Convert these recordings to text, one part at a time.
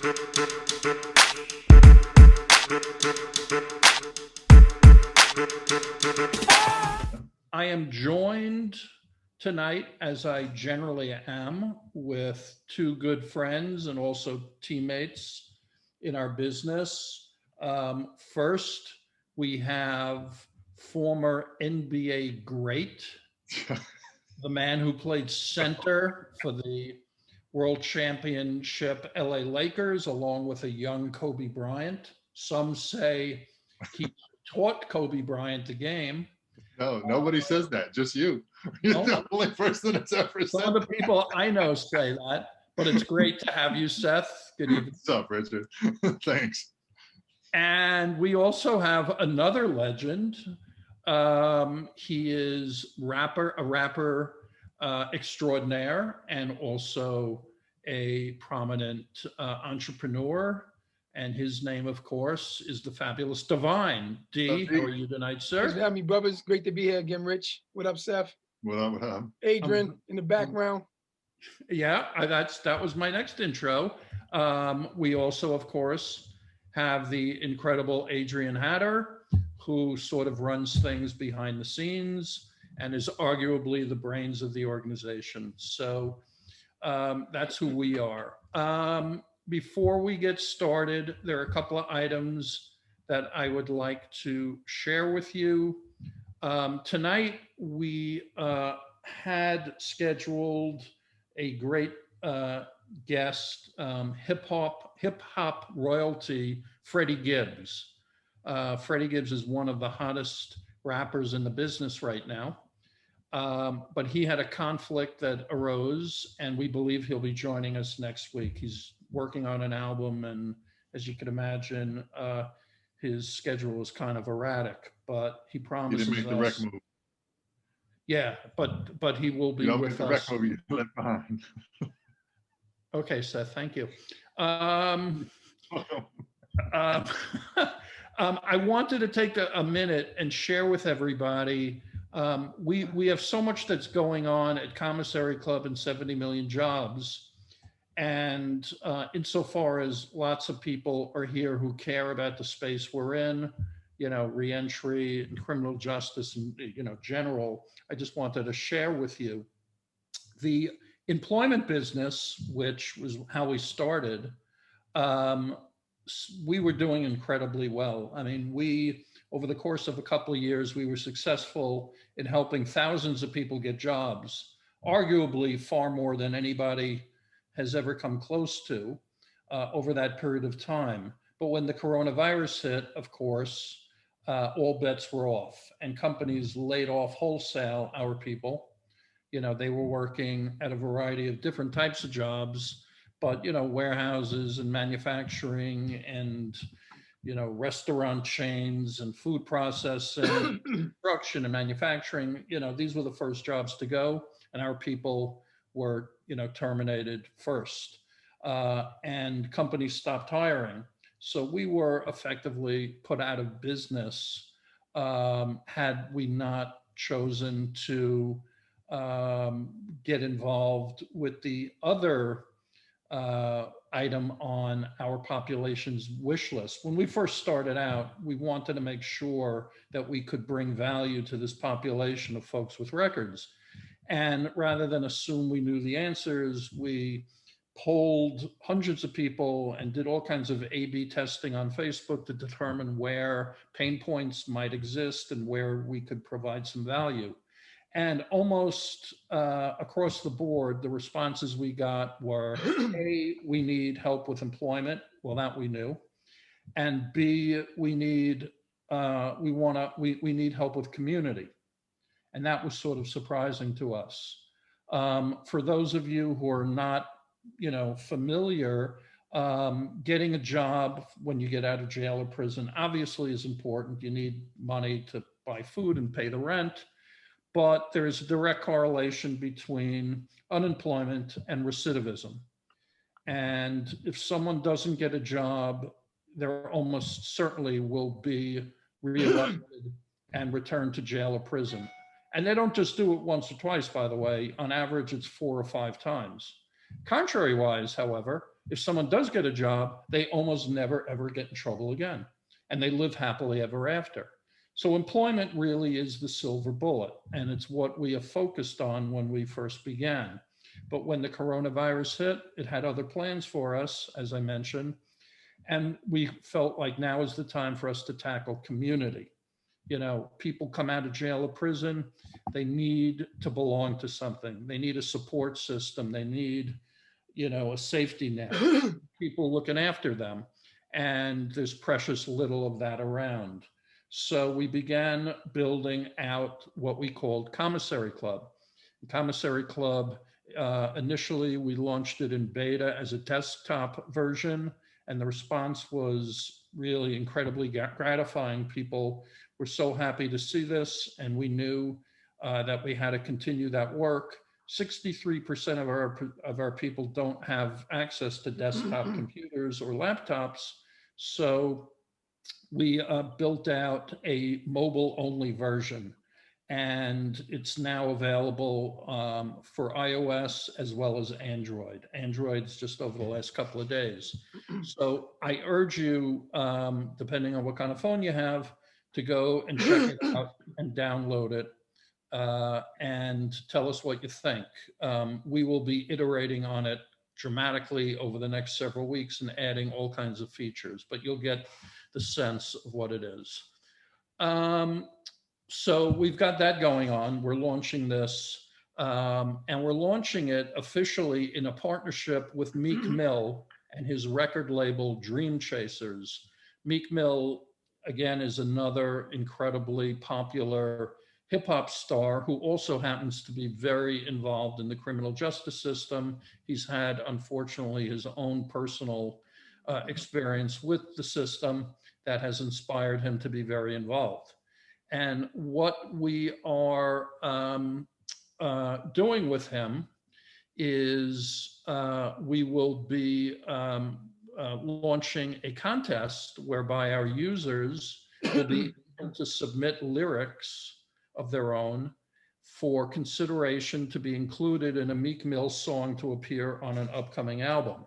I am joined tonight, as I generally am, with two good friends and also teammates in our business. First, we have former NBA great, the man who played center for the World Championship LA Lakers, along with a young Kobe Bryant. Some say he taught Kobe Bryant the game. No, nobody says that. Just you. You're the only person that's ever Some said of the that. people I know say that, but it's great to have you, Seth. Good evening. What's up, Richard? Thanks. And we also have another legend. He is a rapper extraordinaire, and also a prominent entrepreneur. And his name, of course, is the fabulous Divine. D, how are you tonight, Thanks for sir? having me, brothers. Great to be here again, Rich. What up, Seth? What up? What up? Adrian in the background. Yeah, that was my next intro. We also, of course, have the incredible Adrian Hatter, who sort of runs things behind the scenes and is arguably the brains of the organization. So that's who we are. Before we get started, there are a couple of items that I would like to share with you. Tonight, we had scheduled a great guest, hip hop royalty, Freddie Gibbs. Freddie Gibbs is one of the hottest rappers in the business right now. But he had a conflict that arose, and we believe he'll be joining us next week. He's working on an album, and as you can imagine, his schedule is kind of erratic, but he You promises didn't make the rec us. move. Yeah, but he will be You don't make with the rec us. move. You left behind. Okay, Seth, thank you. Uh, I wanted to take a minute and share with everybody. We have so much that's going on at Commissary Club and 70 Million Jobs. And insofar as lots of people are here who care about the space we're in, reentry and criminal justice and, general, I just wanted to share with you the employment business, which was how we started. We were doing incredibly well. I mean, over the course of a couple of years, we were successful in helping thousands of people get jobs, arguably far more than anybody has ever come close to over that period of time. But when the coronavirus hit, of course, all bets were off, and companies laid off wholesale our people. They were working at a variety of different types of jobs, but warehouses and manufacturing and restaurant chains and food processing, construction and manufacturing, these were the first jobs to go, and our people were terminated first, and companies stopped hiring. So we were effectively put out of business had we not chosen to get involved with the other item on our population's wish list. When we first started out, we wanted to make sure that we could bring value to this population of folks with records. And rather than assume we knew the answers, we polled hundreds of people and did all kinds of A/B testing on Facebook to determine where pain points might exist and where we could provide some value. And almost across the board, the responses we got were, A, we need help with employment. Well, that we knew. And B, we need help with community. And that was sort of surprising to us. For those of you who are not, familiar, getting a job when you get out of jail or prison obviously is important. You need money to buy food and pay the rent. But there is a direct correlation between unemployment and recidivism. And if someone doesn't get a job, there almost certainly will be reelected and returned to jail or prison. And they don't just do it once or twice, by the way. On average, it's 4 or 5 times. Contrary-wise, however, if someone does get a job, they almost never, ever get in trouble again. And they live happily ever after. So employment really is the silver bullet. And it's what we have focused on when we first began. But when the coronavirus hit, it had other plans for us, as I mentioned. And we felt like now is the time for us to tackle community. You know, people come out of jail or prison, they need to belong to something. They need a support system. They need, you know, a safety net, people looking after them. And there's precious little of that around. So we began building out what we called Commissary Club. Commissary Club, initially we launched it in beta as a desktop version, and the response was really incredibly gratifying. People were so happy to see this, and we knew that we had to continue that work. 63% of our people don't have access to desktop computers or laptops, so we built out a mobile-only version, and it's now available for iOS as well as Android. Android's just over the last couple of days. So I urge you, depending on what kind of phone you have, to go and check it out and download it and tell us what you think. We will be iterating on it dramatically over the next several weeks and adding all kinds of features, but you'll get the sense of what it is. So we've got that going on. We're launching this, and we're launching it officially in a partnership with Meek Mill and his record label Dream Chasers. Meek Mill, again, is another incredibly popular hip hop star who also happens to be very involved in the criminal justice system. He's had, unfortunately, his own personal experience with the system that has inspired him to be very involved. And what we are doing with him is we will be launching a contest whereby our users will be able to submit lyrics of their own for consideration to be included in a Meek Mill song to appear on an upcoming album.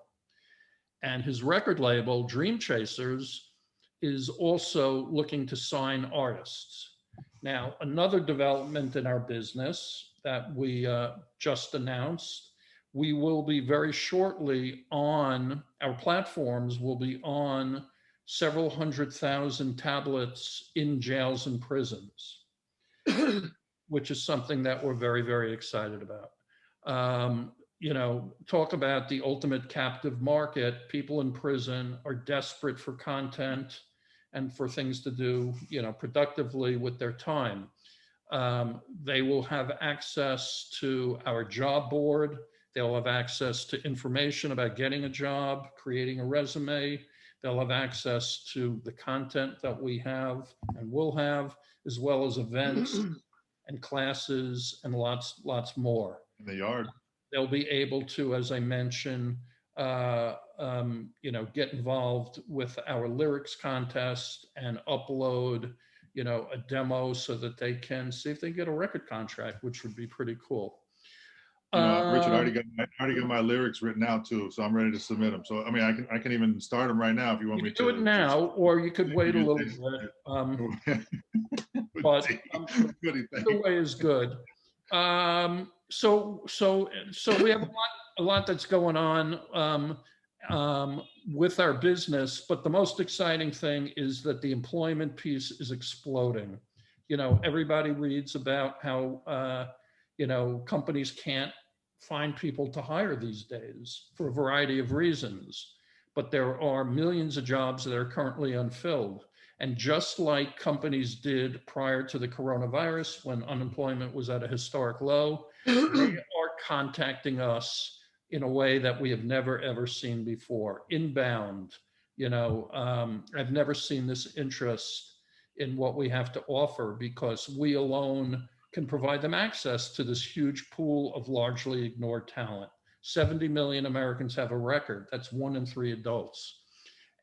And his record label, Dream Chasers, is also looking to sign artists. Now, another development in our business that we just announced, we will be very shortly on, our platforms will be on several 100,000 tablets in jails and prisons, which is something that we're very, very excited about. You know, talk about the ultimate captive market. People in prison are desperate for content and for things to do, you know, productively with their time. They will have access to our job board. They'll have access to information about getting a job, creating a resume. They'll have access to the content that we have and will have, as well as events and classes and lots more. In the yard. They'll be able to, as I mentioned, you know, get involved with our lyrics contest and upload, you know, a demo so that they can see if they get a record contract, which would be pretty cool. You know, Richard, I already got my lyrics written out too, so I'm ready to submit them. So I mean, I can even start them right now if you want You me could to. do it now, or you could wait a little bit. But either way is good. So we have a lot that's going on with our business, but the most exciting thing is that the employment piece is exploding. You know, everybody reads about how you know, companies can't find people to hire these days for a variety of reasons, but there are millions of jobs that are currently unfilled. And just like companies did prior to the coronavirus, when unemployment was at a historic low, they are contacting us in a way that we have never, ever seen before. Inbound, you know, I've never seen this interest in what we have to offer because we alone can provide them access to this huge pool of largely ignored talent. 70 million Americans have a record. That's 1 in 3 adults.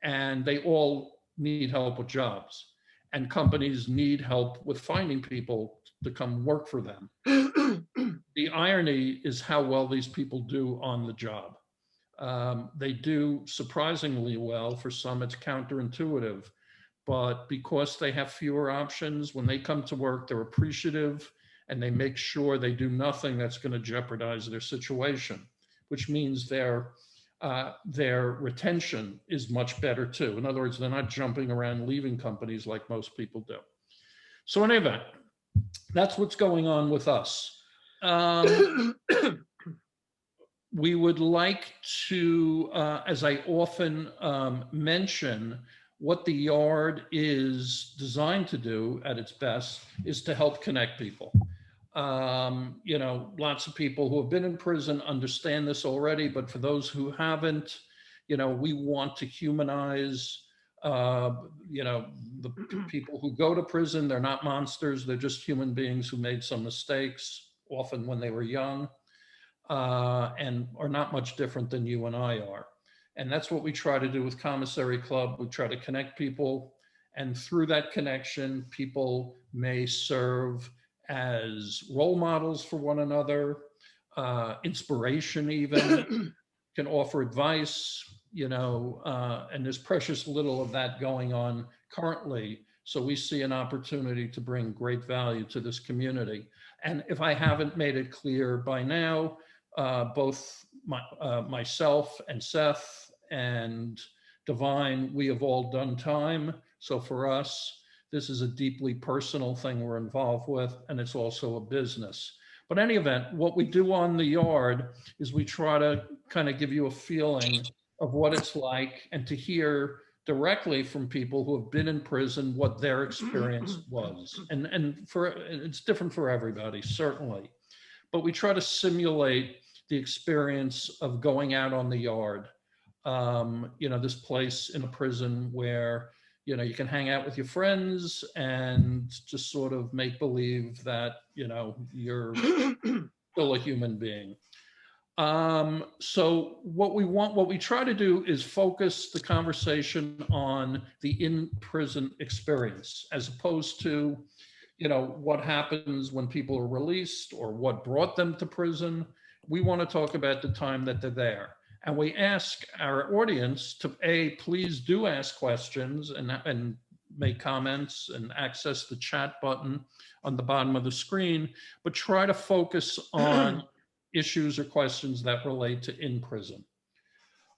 And they all need help with jobs. And companies need help with finding people to come work for them. The irony is how well these people do on the job. They do surprisingly well. For some, it's counterintuitive, but because they have fewer options, when they come to work, they're appreciative and they make sure they do nothing that's going to jeopardize their situation, which means their retention is much better too. In other words, they're not jumping around leaving companies like most people do. So in any event, that's what's going on with us. We would like to, as I often mention, what the Yard is designed to do at its best is to help connect people. Lots of people who have been in prison understand this already, but for those who haven't, we want to humanize, the people who go to prison. They're not monsters. They're just human beings who made some mistakes, often when they were young, and are not much different than you and I are. And that's what we try to do with Commissary Club. We try to connect people, and through that connection, people may serve as role models for one another, inspiration even, can offer advice, and there's precious little of that going on currently. So we see an opportunity to bring great value to this community. And if I haven't made it clear by now, both myself and Seth and Divine, we have all done time. So for us, this is a deeply personal thing we're involved with, and it's also a business. But in any event, what we do on the Yard is we try to kind of give you a feeling of what it's like, and to hear directly from people who have been in prison what their experience was. And it's different for everybody, certainly. But we try to simulate the experience of going out on the Yard. This place in a prison where you can hang out with your friends and just sort of make believe that you're still a human being. So what we try to do is focus the conversation on the in-prison experience, as opposed to what happens when people are released or what brought them to prison. We want to talk about the time that they're there. And we ask our audience to, please do ask questions and make comments and access the chat button on the bottom of the screen, but try to focus on issues or questions that relate to in prison.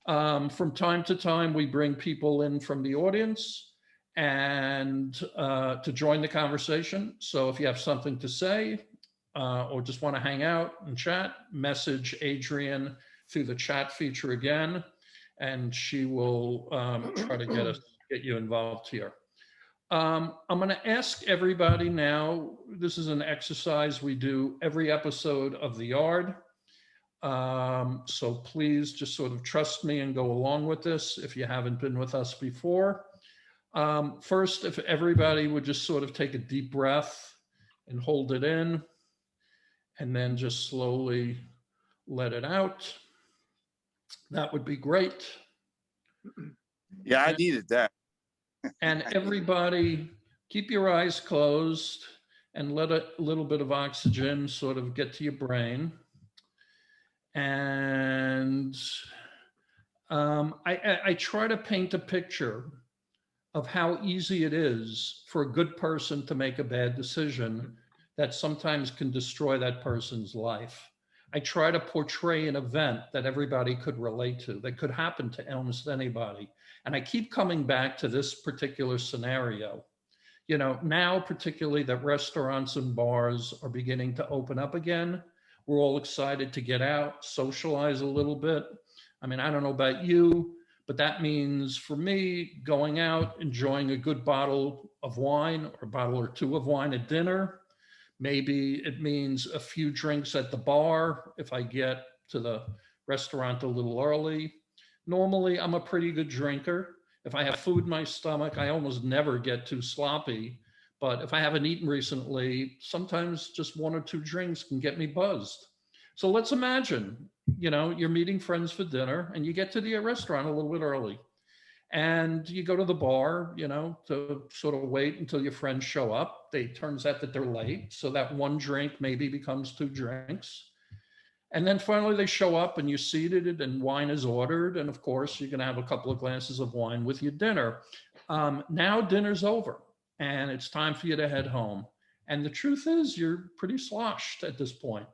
From time to time, we bring people in from the audience and to join the conversation. So if you have something to say or just want to hang out and chat, message Adrienne through the chat feature again, and she will try to get you involved here. I'm going to ask everybody now, this is an exercise we do every episode of The Yard. So please just sort of trust me and go along with this if you haven't been with us before. First, if everybody would just sort of take a deep breath and hold it in, and then just slowly let it out. That would be great. Yeah, I needed that. And everybody, keep your eyes closed and let a little bit of oxygen sort of get to your brain. And I try to paint a picture of how easy it is for a good person to make a bad decision that sometimes can destroy that person's life. I try to portray an event that everybody could relate to, that could happen to almost anybody. And I keep coming back to this particular scenario. Now particularly that restaurants and bars are beginning to open up again. We're all excited to get out, socialize a little bit. I mean, I don't know about you, but that means for me, going out, enjoying a good bottle of wine or a bottle or two of wine at dinner. Maybe it means a few drinks at the bar if I get to the restaurant a little early. Normally, I'm a pretty good drinker. If I have food in my stomach, I almost never get too sloppy. But if I haven't eaten recently, sometimes just one or two drinks can get me buzzed. So let's imagine, you're meeting friends for dinner and you get to the restaurant a little bit early. And you go to the bar, to sort of wait until your friends show up. Turns out that they're late. So that one drink maybe becomes two drinks. And then finally they show up and you're seated and wine is ordered. And of course, you're going to have a couple of glasses of wine with your dinner. Now dinner's over and it's time for you to head home. And the truth is, you're pretty sloshed at this point.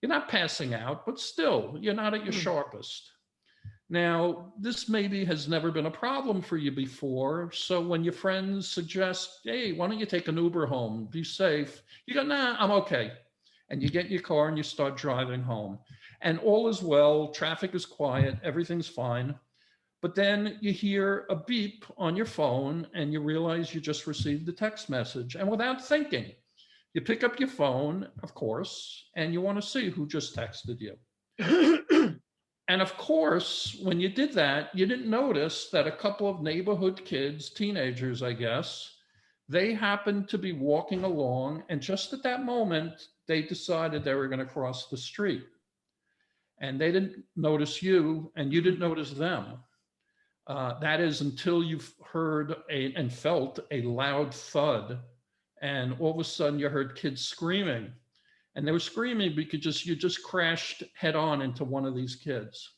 You're not passing out, but still, you're not at your sharpest. Now, this maybe has never been a problem for you before. So when your friends suggest, hey, why don't you take an Uber home? Be safe. You go, nah, I'm okay. And you get in your car and you start driving home. And all is well, traffic is quiet, everything's fine. But then you hear a beep on your phone and you realize you just received a text message. And without thinking, you pick up your phone, of course, and you want to see who just texted you. And of course, when you did that, you didn't notice that a couple of neighborhood kids, teenagers, I guess, they happened to be walking along. And just at that moment, they decided they were going to cross the street. And they didn't notice you, and you didn't notice them. That is until you've heard and felt a loud thud. And all of a sudden, you heard kids screaming. And they were screaming because you just crashed head on into one of these kids.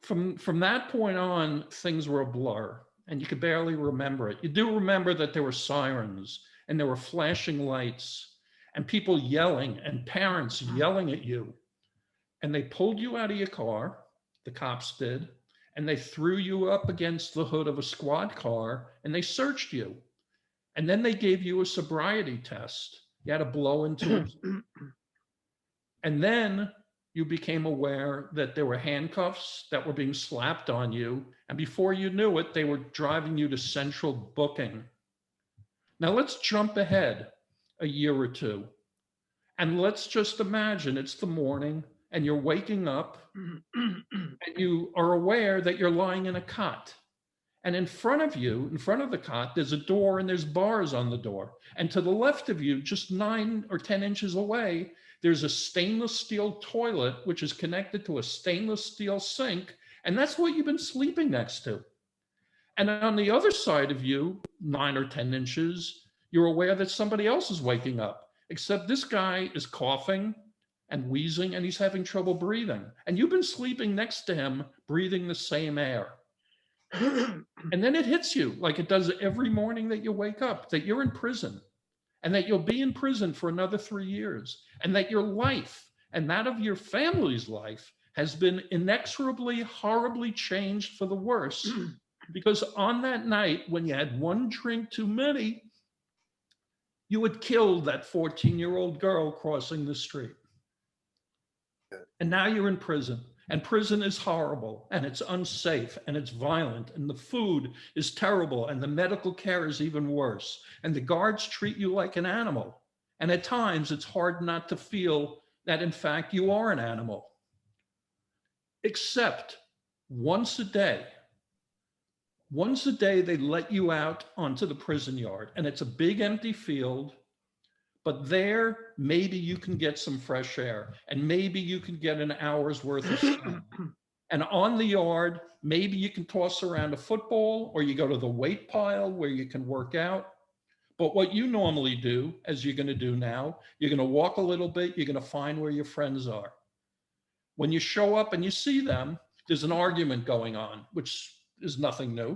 From that point on, things were a blur and you could barely remember it. You do remember that there were sirens and there were flashing lights and people yelling and parents yelling at you. And they pulled you out of your car, the cops did, and they threw you up against the hood of a squad car and they searched you. And then they gave you a sobriety test. You had to blow into it. And then you became aware that there were handcuffs that were being slapped on you. And before you knew it, they were driving you to central booking. Now let's jump ahead a year or two. And let's just imagine it's the morning and you're waking up and you are aware that you're lying in a cot. And in front of you, in front of the cot, there's a door and there's bars on the door. And to the left of you, just 9 or 10 inches away, there's a stainless steel toilet, which is connected to a stainless steel sink. And that's what you've been sleeping next to. And on the other side of you, 9 or 10 inches, you're aware that somebody else is waking up, except this guy is coughing and wheezing and he's having trouble breathing. And you've been sleeping next to him, breathing the same air. And then it hits you like it does every morning that you wake up, that you're in prison and that you'll be in prison for another 3 years and that your life and that of your family's life has been inexorably, horribly changed for the worse. Because on that night, when you had one drink too many, you had killed that 14-year-old girl crossing the street. And now you're in prison. And prison is horrible, and it's unsafe, and it's violent, and the food is terrible, and the medical care is even worse. And the guards treat you like an animal. And at times, it's hard not to feel that, in fact, you are an animal. Except once a day, they let you out onto the prison yard, and it's a big empty field. But there, maybe you can get some fresh air and maybe you can get an hour's worth of sun. And on the yard, maybe you can toss around a football or you go to the weight pile where you can work out. But what you normally do, as you're going to do now, you're going to walk a little bit, you're going to find where your friends are. When you show up and you see them, there's an argument going on, which is nothing new.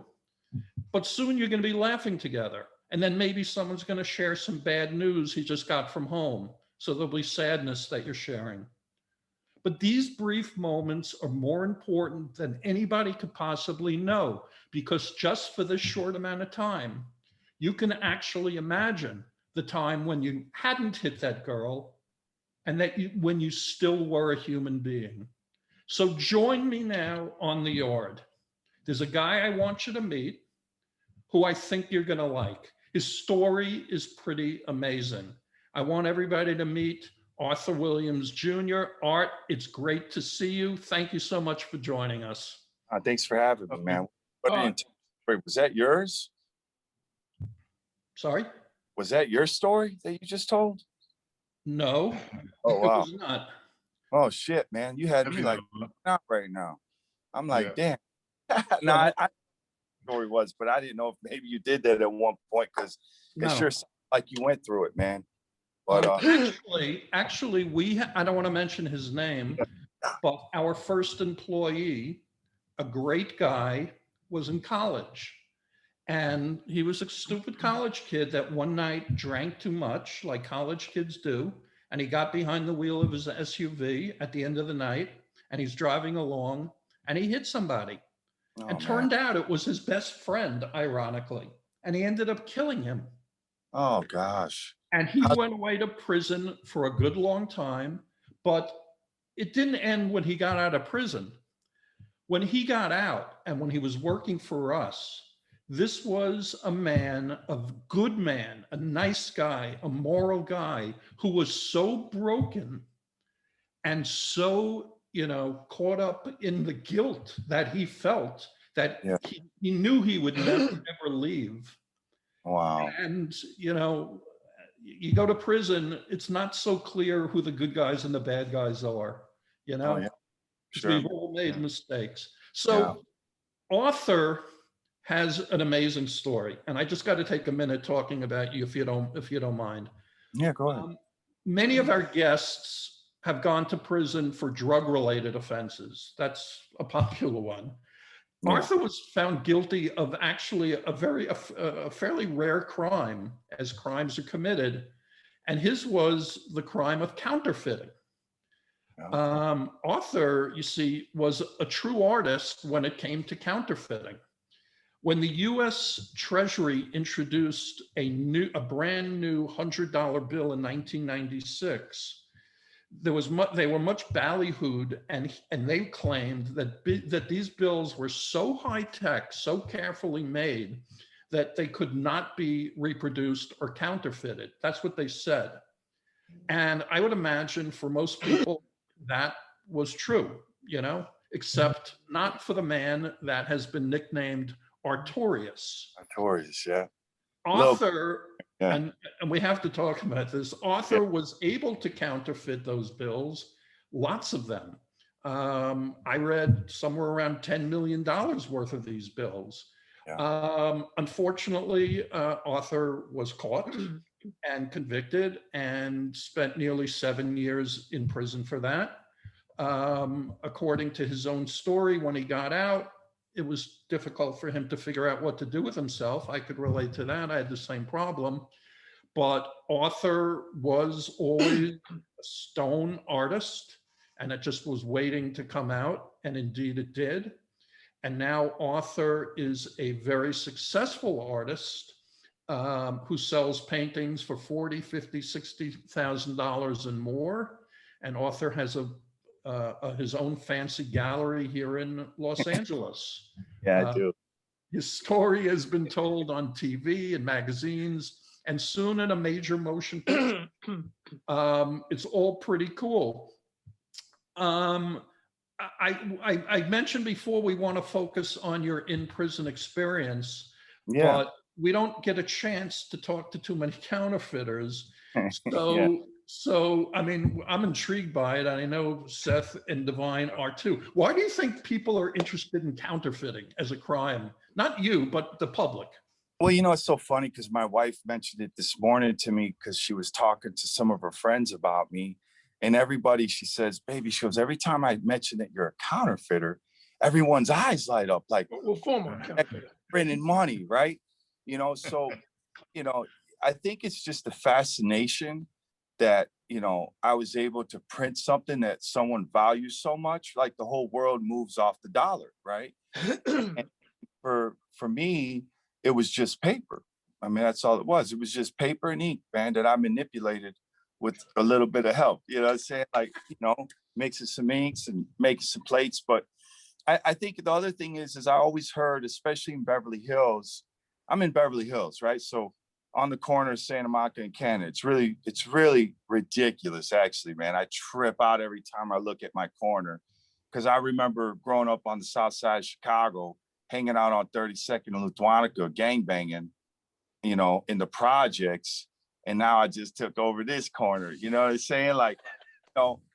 But soon you're going to be laughing together. And then maybe someone's going to share some bad news he just got from home. So there'll be sadness that you're sharing. But these brief moments are more important than anybody could possibly know, because just for this short amount of time, you can actually imagine the time when you hadn't hit that girl and that when you still were a human being. So join me now on the yard. There's a guy I want you to meet who I think you're going to like. His story is pretty amazing. I want everybody to meet Arthur Williams Jr. Art, it's great to see you. Thank you so much for joining us. Thanks for having me, man. Wait, was that yours? Sorry? Was that your story that you just told? No, Oh, it wow. was not. Oh, shit, man. You had me like out right now. I'm like, damn. No, I story was, but I didn't know if maybe you did that at one point because it sure sounds like you went through it, man. But Actually, I don't want to mention his name, but our first employee, a great guy, was in college. And he was a stupid college kid that one night drank too much, like college kids do. And he got behind the wheel of his SUV at the end of the night, and he's driving along and he hit somebody. oh, And man. turned out it was his best friend, ironically. And he ended up killing him. Oh gosh. And he How- went away to prison for a good long time, but it didn't end when he got out of prison. When he got out and when he was working for us, this was a man, a good man, a nice guy, a moral guy who was so broken and so, caught up in the guilt that he felt that Yeah. he knew he would never leave. Wow. And, you go to prison, it's not so clear who the good guys and the bad guys are, Oh, yeah. 'cause Sure. we've all made Yeah. mistakes. So Arthur has an amazing story, and I just got to take a minute talking about you if you don't mind. Yeah, go ahead. Many of our guests have gone to prison for drug-related offenses. That's a popular one. Yeah. Arthur was found guilty of actually a fairly rare crime, as crimes are committed, and his was the crime of counterfeiting. Arthur, you see, was a true artist when it came to counterfeiting. When the U.S. Treasury introduced a brand new $100 bill in 1996, they were much ballyhooed, and they claimed that these bills were so high tech, so carefully made, that they could not be reproduced or counterfeited. That's what they said. And I would imagine for most people that was true, except not for the man that has been nicknamed Artorias. Artorias, yeah. Arthur, Yeah. and we have to talk about this, Arthur was able to counterfeit those bills, lots of them. I read somewhere around $10 million worth of these bills. Yeah. Unfortunately, Arthur was caught and convicted and spent nearly 7 years in prison for that. According to his own story, when he got out, it was difficult for him to figure out what to do with himself. I could relate to that. I had the same problem. But Arthur was always a stone artist, and it just was waiting to come out, and indeed it did. And now Arthur is a very successful artist who sells paintings for $40,000, $50,000, $60,000 and more. And Arthur has his own fancy gallery here in Los Angeles. Yeah, I do. His story has been told on TV and magazines, and soon in a major motion picture. It's all pretty cool. I mentioned before we want to focus on your in-prison experience, Yeah. but we don't get a chance to talk to too many counterfeiters. So, Yeah. so I mean, I'm intrigued by it. I know Seth and Divine are too. Why do you think people are interested in counterfeiting as a crime? Not you, but the public. Well, it's so funny because my wife mentioned it this morning to me because she was talking to some of her friends about me. And everybody, she says, baby, she goes, every time I mention that you're a counterfeiter, everyone's eyes light up like, Well, former counterfeiter. printing money, right? So, I think it's just the fascination that, I was able to print something that someone values so much, like the whole world moves off the dollar, right? And for me, it was just paper. I mean, that's all it was. It was just paper and ink, man, that I manipulated with a little bit of help, what I'm saying? Like, mixing some inks and making some plates. But I think the other thing is I always heard, especially in Beverly Hills, I'm in Beverly Hills, right? So on the corner of Santa Monica and Cannon, it's really ridiculous, actually, man. I trip out every time I look at my corner because I remember growing up on the south side of Chicago, hanging out on 32nd and Lutwanica, gangbanging, in the projects. And now I just took over this corner, you know what I'm saying? Like,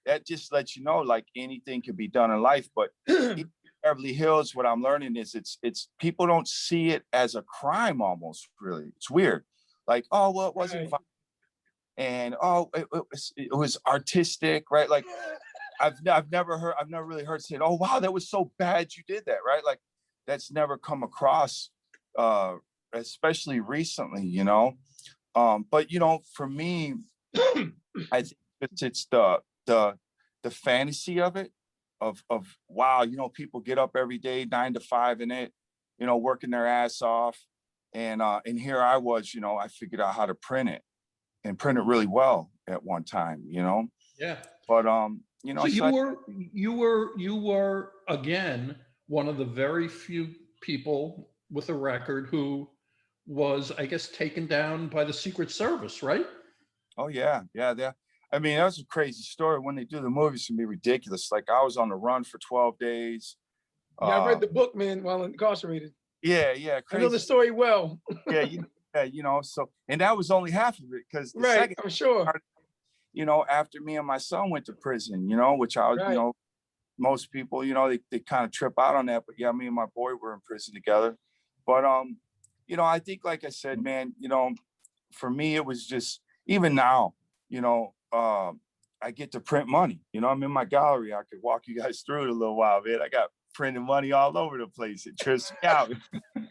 that just lets you know, like anything can be done in life. But in Beverly Hills, what I'm learning is it's people don't see it as a crime almost, really. It's weird. Like, oh, well, it wasn't Right. fun. and oh, it was artistic, right? Like I've never really heard saying, oh wow, that was so bad you did that, right? Like that's never come across, especially recently, you know. But you know, for me, I think it's the fantasy of it, of wow, you know, people get up every day 9 to 5 in it, you know, working their ass off, and here I was, you know, I figured out how to print it and print it really well at one time, you know. Yeah. But you know, So so you were again one of the very few people with a record who was, I guess, taken down by the Secret Service, right? oh yeah, yeah. I mean, that's a crazy story. When they do the movies, it can be ridiculous. Like I was on the run for 12 days. Yeah, I read the book, man, while incarcerated. Yeah, I know the crazy. story well. Yeah, yeah, you know. So, and that was only half of it because the Right, second I'm sure. part, you know, after me and my son went to prison, you know, which I was, you Right. know, most people, you know, they kind of trip out on that. But yeah, me and my boy were in prison together. But you know, I think, like I said, man, you know, for me, it was just even now, you know, I get to print money. You know, I'm in my gallery. I could walk you guys through it a little while, man. I got printing money all over the place. It trips me out.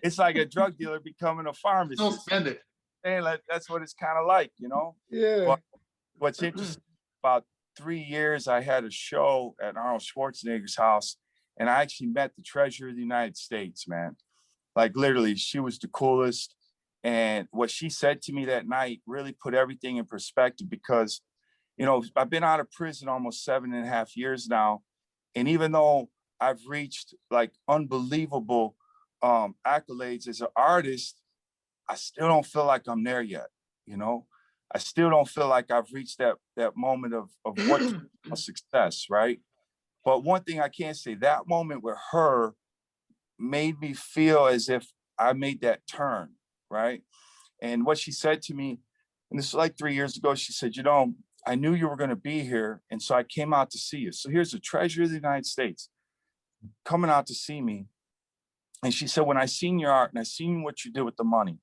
It's like a drug dealer becoming a Don't pharmacist. spend it. And like, that's what it's kind of like, you know. Yeah. But what's interesting, about 3 years, I had a show at Arnold Schwarzenegger's house, and I actually met the Treasurer of the United States, man. Like literally, she was the coolest. And what she said to me that night really put everything in perspective because, you know, I've been out of prison almost 7.5 years now. And even though I've reached like unbelievable accolades as an artist, I still don't feel like I'm there yet, you know? I still don't feel like I've reached that moment of what a success, right? But one thing I can say, that moment with her made me feel as if I made that turn, right? And what she said to me, and this was like 3 years ago, she said, you know, I knew you were going to be here. And so I came out to see you. So here's the Treasurer of the United States coming out to see me. And she said, when I seen your art and I seen what you did with the money,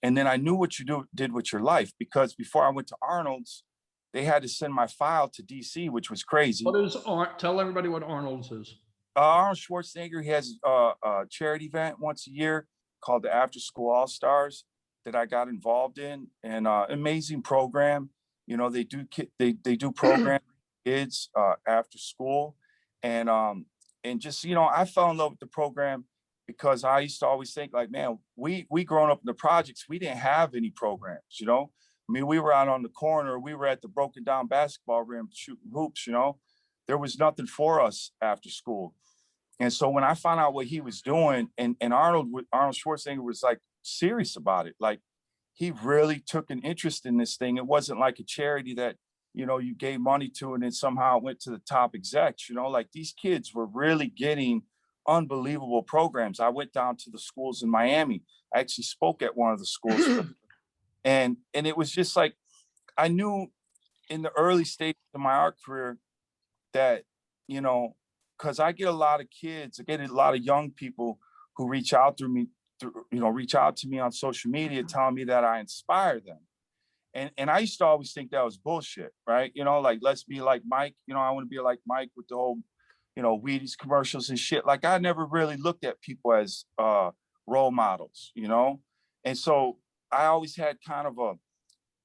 and then I knew what you did with your life, because before I went to Arnold's, they had to send my file to DC, which was crazy. What is tell everybody what Arnold's is. Arnold Schwarzenegger, he has a charity event once a year called the After School All Stars that I got involved in, and amazing program. You know, they do program kids after school, and just, you know, I fell in love with the program because I used to always think like, man, we growing up in the projects, we didn't have any programs, you know. I mean, we were out on the corner, we were at the broken down basketball rim shooting hoops, you know. There was nothing for us after school. And so when I found out what he was doing, and Arnold Schwarzenegger was like serious about it, like he really took an interest in this thing. It wasn't like a charity that, you know, you gave money to and then somehow it went to the top execs, you know, like these kids were really getting unbelievable programs. I went down to the schools in Miami. I actually spoke at one of the schools. and it was just like, I knew in the early stages of my art career that, you know, because I get a lot of kids, I get a lot of young people who reach out to me on social media telling me that I inspire them. And I used to always think that was bullshit, right? You know, like, let's be like Mike, you know, I want to be like Mike with the whole, you know, Wheaties commercials and shit. Like I never really looked at people as role models, you know? And so I always had kind of a,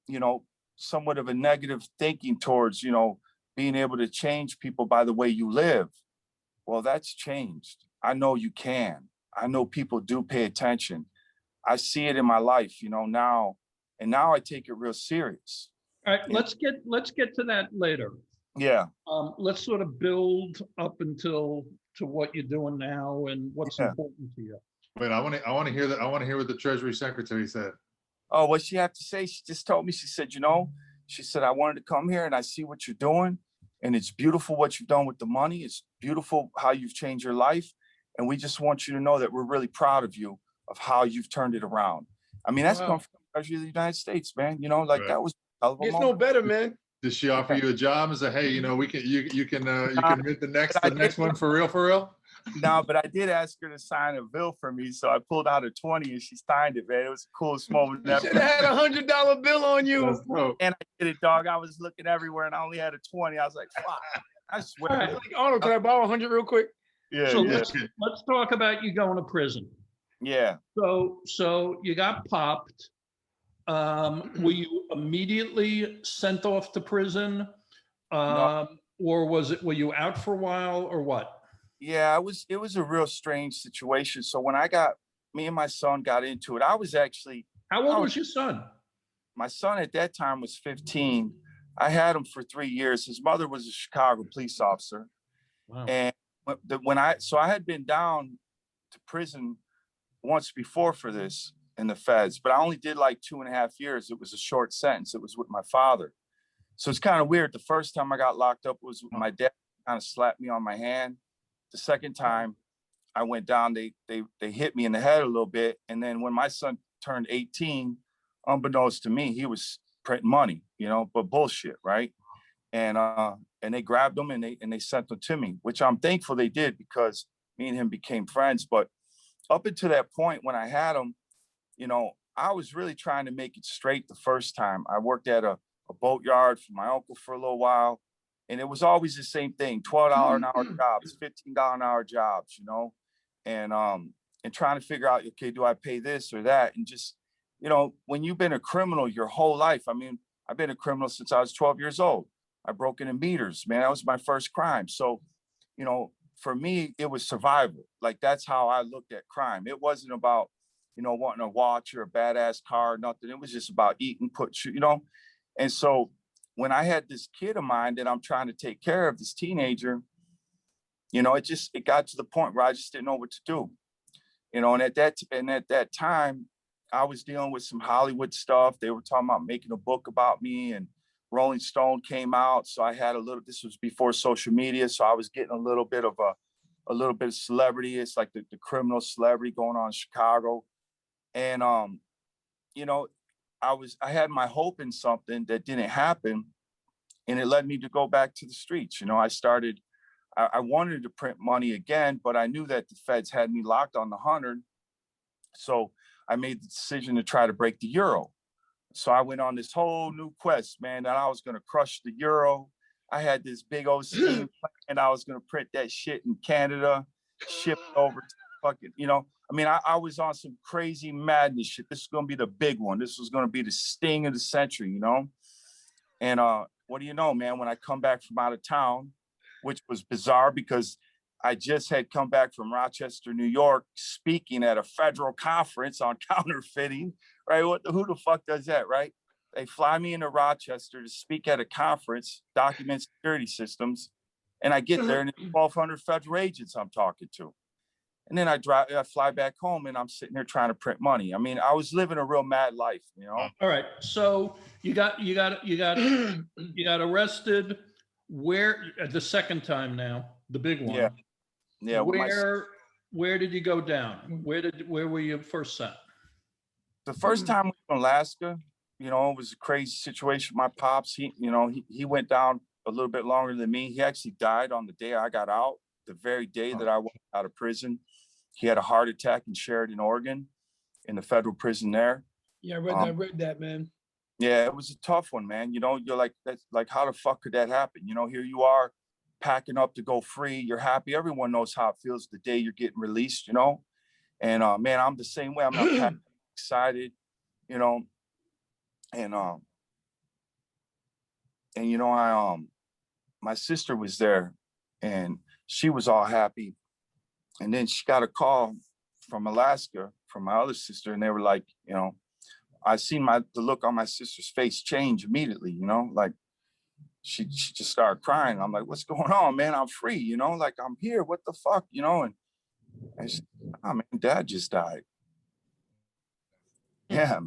you know, somewhat of a negative thinking towards, you know, being able to change people by the way you live. Well, that's changed. I know you can. I know people do pay attention. I see it in my life, you know, now, and now I take it real serious. All right, let's get to that later. Yeah. Let's sort of build up to what you're doing now and what's important to you. Wait, I want to hear that. I want to hear what the Treasury Secretary said. Oh, what she had to say? She just told me, she said, you know, she said, I wanted to come here and I see what you're doing. And it's beautiful what you've done with the money. It's beautiful how you've changed your life. And we just want you to know that we're really proud of you, of how you've turned it around. I mean, that's come from the Treasury of the United States, man. You know, like that was a hell of a It's moment. no better, man. Did she offer you a job and say, hey, you know, you can mint the next one for real, for real? No, but I did ask her to sign a bill for me, so I pulled out a 20 and she signed it, man. It was the coolest moment You should ever. have had $100 bill on you. That's dope. And I did it, dog. I was looking everywhere and I only had a 20. I was like, fuck. I swear. All right. Like, Arnold, can I borrow 100 real quick? Yeah, So yeah, let's talk about you going to prison. yeah. So you got popped. Were you immediately sent off to prison? No. Or were you out for a while or what? Yeah, it was a real strange situation. So when me and my son got into it, I was actually, How old was your son? my son at that time was 15. I had him for 3 years. His mother was a Chicago police officer. Wow. And so I had been down to prison once before for this in the feds, but I only did like 2.5 years. It was a short sentence. It was with my father. So it's kind of weird. The first time I got locked up was when my dad kind of slapped me on my hand. The second time I went down, they hit me in the head a little bit. And then when my son turned 18, unbeknownst to me, he was printing money, but bullshit, right? And they grabbed him and they sent him to me, which I'm thankful they did because me and him became friends. But up until that point when I had him, I was really trying to make it straight the first time. I worked at a boatyard for my uncle for a little while. And it was always the same thing, $12 an hour jobs, $15 an hour jobs, and trying to figure out, okay, do I pay this or that? And just, when you've been a criminal your whole life, I mean, I've been a criminal since I was 12 years old. I broke into meters, man. That was my first crime. So, for me, it was survival. Like, that's how I looked at crime. It wasn't about, wanting a watch or a badass car or nothing. It was just about eating, And so when I had this kid of mine that I'm trying to take care of, this teenager, it got to the point where I just didn't know what to do. And at that time, I was dealing with some Hollywood stuff. They were talking about making a book about me, and Rolling Stone came out. So I had this was before social media. So I was getting a little bit of celebrity. It's like the criminal celebrity going on in Chicago. And, I had my hope in something that didn't happen, and it led me to go back to the streets. I wanted to print money again, but I knew that the feds had me locked on the 100. So I made the decision to try to break the euro. So I went on this whole new quest, man, that I was going to crush the euro. I had this big old scheme and I was going to print that shit in Canada, ship it over to fucking, I was on some crazy madness shit. This is going to be the big one. This was going to be the sting of the century, And what do you know, man, when I come back from out of town, which was bizarre because I just had come back from Rochester, New York, speaking at a federal conference on counterfeiting, right? Who the fuck does that, right? They fly me into Rochester to speak at a conference, document security systems, and I get there and it's 1,200 federal agents I'm talking to. And then I fly back home and I'm sitting here trying to print money. I mean, I was living a real mad life, All right. So you got arrested. Where the second time now, the big one. Yeah. Yeah. Where did you go down? Where were you first sent? The first time we were in Alaska, it was a crazy situation. My pops, he went down a little bit longer than me. He actually died on the day I got out, the very day that I went out of prison. He had a heart attack in Sheridan, Oregon, in the federal prison there. Yeah, I read that, man. Yeah, it was a tough one, man. You're like, that's like, how the fuck could that happen? Here you are packing up to go free. You're happy. Everyone knows how it feels the day you're getting released, And man, I'm the same way. I'm not excited, and my sister was there and she was all happy. And then she got a call from Alaska from my other sister, and they were like, I seen the look on my sister's face change immediately, like she just started crying. I'm like, what's going on, man? I'm free, like I'm here. What the fuck, and she said, oh man, Dad just died. Yeah.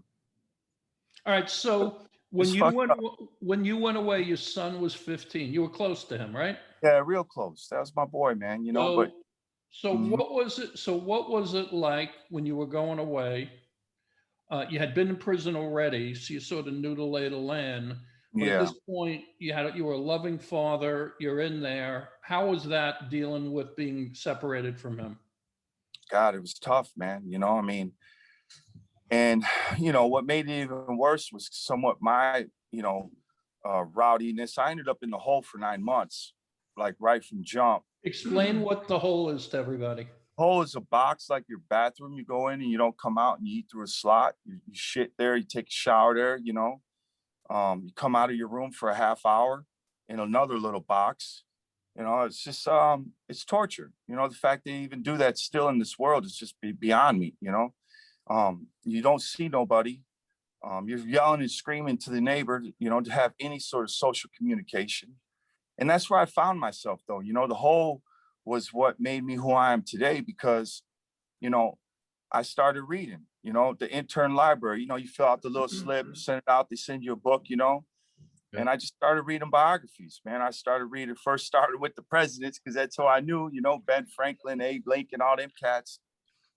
All right. So when you went away, your son was 15. You were close to him, right? Yeah, real close. That was my boy, man, So what was it? So what was it like when you were going away? You had been in prison already, so you sort of knew the lay of the land. But at Yeah. this point, you were a loving father, you're in there. How was that dealing with being separated from him? God, it was tough, man. I mean, and what made it even worse was somewhat my, rowdiness. I ended up in the hole for 9 months, like right from jump. Explain what the hole is to everybody. Hole is a box like your bathroom. You go in and you don't come out, and you eat through a slot. You shit there, you take a shower there, you come out of your room for a half hour in another little box. It's just it's torture. The fact they even do that still in this world is just beyond me. You don't see nobody. You're yelling and screaming to the neighbor, to have any sort of social communication. And that's where I found myself, though. The hole was what made me who I am today, because I started reading, the intern library. You fill out the little slip, send it out, they send you a book. And I just started reading biographies, man. I first started with the presidents, because that's how I knew, Ben Franklin, Abe Lincoln, all them cats.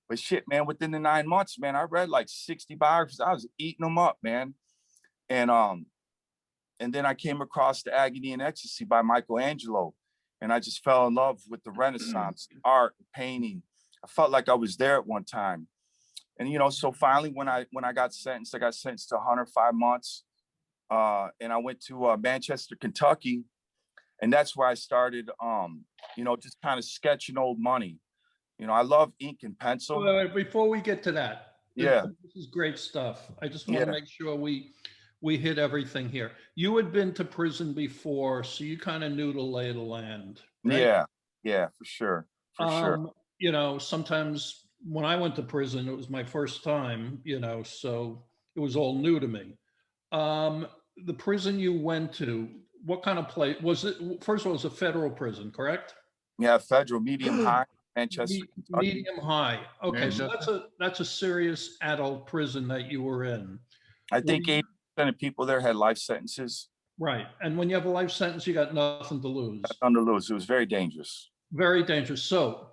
But shit, man, within the 9 months, man, I read like 60 biographies. I was eating them up, man. And then I came across The Agony and Ecstasy by Michelangelo. And I just fell in love with the Renaissance, art, painting. I felt like I was there at one time. And, so finally, when I got sentenced, I got sentenced to 105 months. And I went to Manchester, Kentucky. And that's where I started, just kind of sketching old money. I love ink and pencil. Wait, before we get to that, Yeah. this is great stuff. I just want to Yeah. make sure we hit everything here. You had been to prison before, so you kind of knew the lay of the land. Right? Yeah, for sure. For sure. Sometimes when I went to prison, it was my first time, so it was all new to me. The prison you went to, what kind of place was it? First of all, it was a federal prison, correct? Yeah, federal, medium, high, Manchester, Kentucky. Medium high. Okay, so Manchester. that's a serious adult prison that you were in. I think 80% of people there had life sentences. Right. And when you have a life sentence, you got nothing to lose. Nothing to lose. It was very dangerous. Very dangerous. So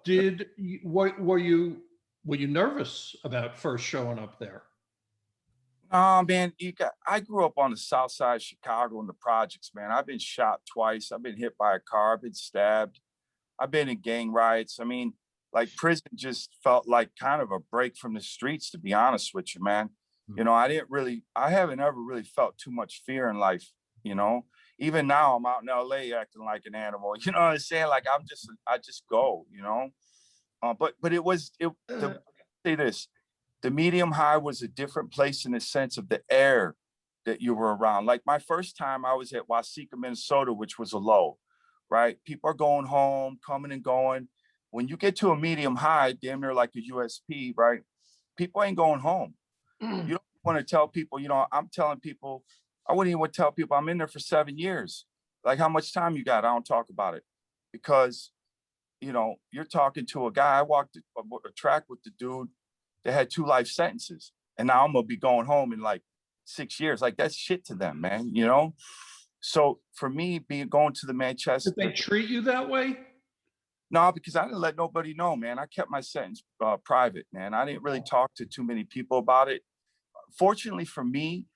were you nervous about first showing up there? Oh man, I grew up on the south side of Chicago in the projects, man. I've been shot twice. I've been hit by a car. I've been stabbed. I've been in gang riots. I mean, like, prison just felt like kind of a break from the streets, to be honest with you, man. I haven't ever really felt too much fear in life, Even now I'm out in LA acting like an animal, you know what I'm saying? Like, I just go, But say this, the medium high was a different place in the sense of the air that you were around. Like, my first time I was at Waseca, Minnesota, which was a low, right? People are going home, coming and going. When you get to a medium high, damn near like a USP, right? People ain't going home. You don't want to tell people, I'm telling people, I wouldn't even tell people I'm in there for 7 years. Like, how much time you got? I don't talk about it, because, you're talking to a guy. I walked a track with the dude that had 2 life sentences, and now I'm gonna be going home in like 6 years. Like, that's shit to them, man. So for me, going to the Manchester. Did they treat you that way? No, because I didn't let nobody know, man. I kept my sentence private, man. I didn't really talk to too many people about it. Fortunately for me,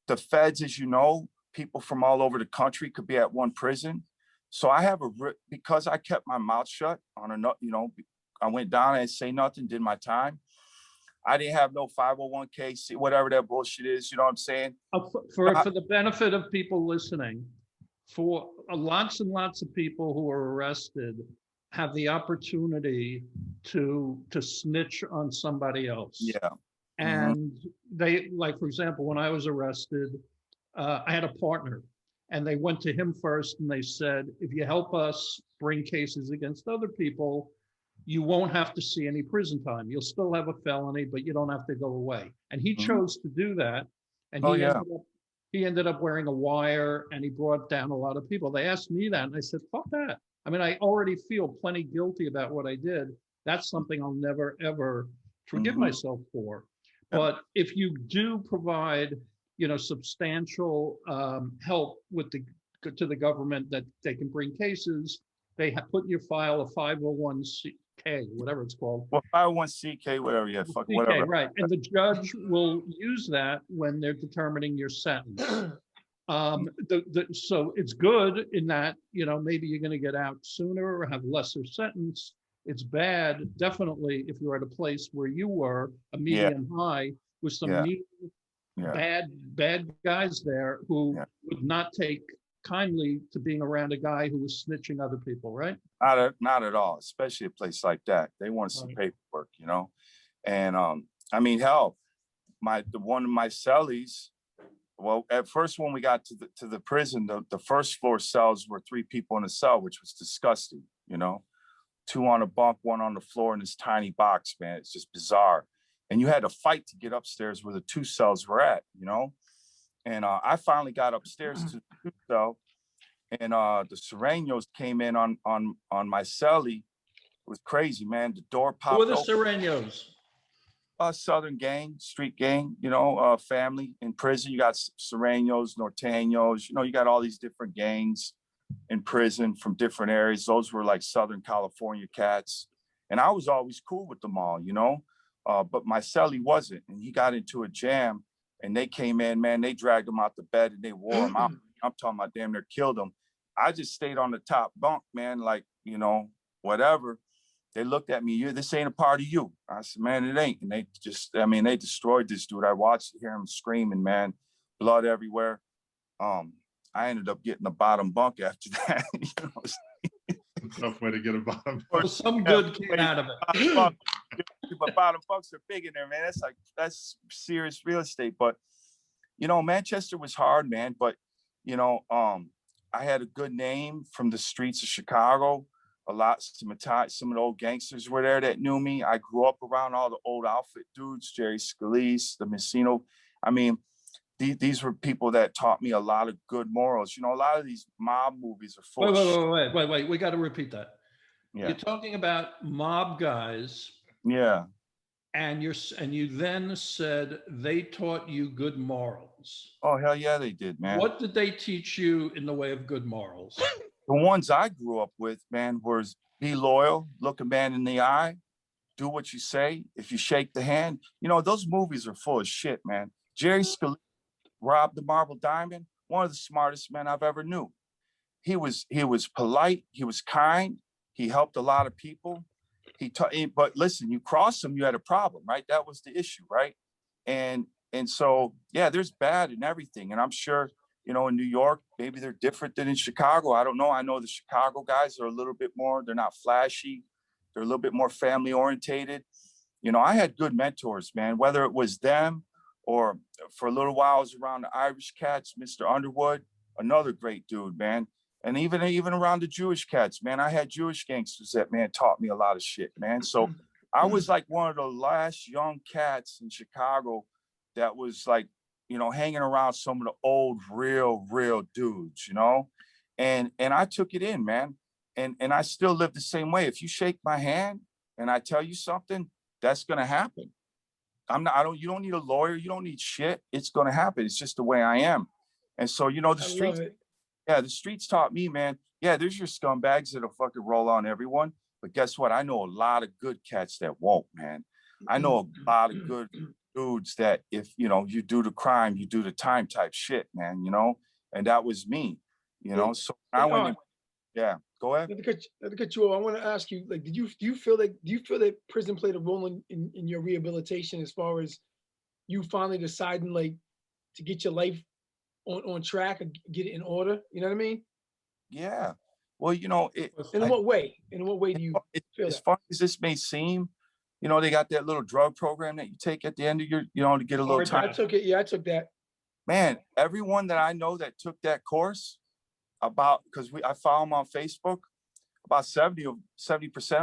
the feds, as you know, people from all over the country could be at one prison. So I have because I kept my mouth shut I went down and say nothing, did my time. I didn't have no 501k, whatever that bullshit is. You know what I'm saying? For the benefit of people listening, for lots and lots of people who are arrested have the opportunity to snitch on somebody else. Yeah. And they, like, for example, when I was arrested, I had a partner, and they went to him first, and they said, if you help us bring cases against other people, you won't have to see any prison time. You'll still have a felony, but you don't have to go away. And he chose to do that. And he ended up wearing a wire, and he brought down a lot of people. They asked me that, and I said, fuck that. I mean, I already feel plenty guilty about what I did. That's something I'll never, ever forgive myself for. But if you do provide, substantial help to the government that they can bring cases, they have put in your file a 501k, whatever it's called. Well, 501c, whatever, yeah, fuck, whatever. Right, and the judge will use that when they're determining your sentence. So it's good in that, maybe you're going to get out sooner or have lesser sentence. It's bad, definitely, if you're at a place where you were a Yeah, medium high with some yeah, mean, yeah, bad guys there who yeah. would not take kindly to being around a guy who was snitching other people, right? Not at all, especially a place like that. They want to see Right. paperwork, And I mean, hell, the one of my cellies, well, at first when we got to the prison, the first floor cells were 3 people in a cell, which was disgusting, 2 on a bunk, 1 on the floor in this tiny box, man. It's just bizarre. And you had to fight to get upstairs where the 2 cells were at. And I finally got upstairs to the 2 cell, and the Serenos came in on my cellie. It was crazy, man. The door Who are popped the open. Serenos? Southern gang, street gang, family in prison. You got Serenos, Norteños, you got all these different gangs in prison from different areas. Those were like Southern California cats. And I was always cool with them all, but my cellie wasn't. And he got into a jam and they came in, man, they dragged him out the bed and they wore him out. I'm talking about damn near killed him. I just stayed on the top bunk, man, like, whatever. They looked at me, this ain't a part of you. I said, man, it ain't. And they they destroyed this dude. I watched, hear him screaming, man, blood everywhere. I ended up getting the bottom bunk after that. Tough way to get a bottom. Well, some good came out of it. But bottom bunks are big in there, man. That's serious real estate. But, Manchester was hard, man. But, I had a good name from the streets of Chicago. Some of the old gangsters were there that knew me. I grew up around all the old outfit dudes, Jerry Scalise, the Messino. I mean, these were people that taught me a lot of good morals. A lot of these mob movies are full of shit. Wait. We got to repeat that. Yeah. You're talking about mob guys, Yeah. and you then said they taught you good morals. Oh, hell yeah, they did, man. What did they teach you in the way of good morals? The ones I grew up with, man, was be loyal, look a man in the eye, do what you say. If you shake the hand, those movies are full of shit, man. Jerry Scalise robbed the Marble Diamond, one of the smartest men I've ever knew. He was polite, he was kind, he helped a lot of people. But listen, you cross him, you had a problem, right? That was the issue, right? And so, yeah, there's bad in everything. And I'm sure, in New York, maybe they're different than in Chicago. I don't know. I know the Chicago guys are a little bit more, they're not flashy. They're a little bit more family orientated. I had good mentors, man, whether it was them or for a little while I was around the Irish cats, Mr. Underwood, another great dude, man. And even around the Jewish cats, man, I had Jewish gangsters that, man, taught me a lot of shit, man. So I was like one of the last young cats in Chicago that was like, hanging around some of the old, real dudes, and I took it in, man. And I still live the same way. If you shake my hand and I tell you something, that's going to happen. You don't need a lawyer. You don't need shit. It's going to happen. It's just the way I am. And so, the streets taught me, man, yeah, there's your scumbags that'll fucking roll on everyone. But guess what? I know a lot of good cats that won't, man. I know a lot of good dudes that if, you do the crime, you do the time type shit, man, and that was me, so I went in, yeah, go ahead. Not to cut you off, I want to ask you, like, do you feel that prison played a role in your rehabilitation as far as you finally deciding like to get your life on track and get it in order? You know what I mean? Yeah. Well, In what way? In what way do you feel as that? far as this may seem, they got that little drug program that you take at the end of your, to get a little time. I took it. Yeah, I took that. Man, everyone that I know that took that course, because I follow them on Facebook, about 70%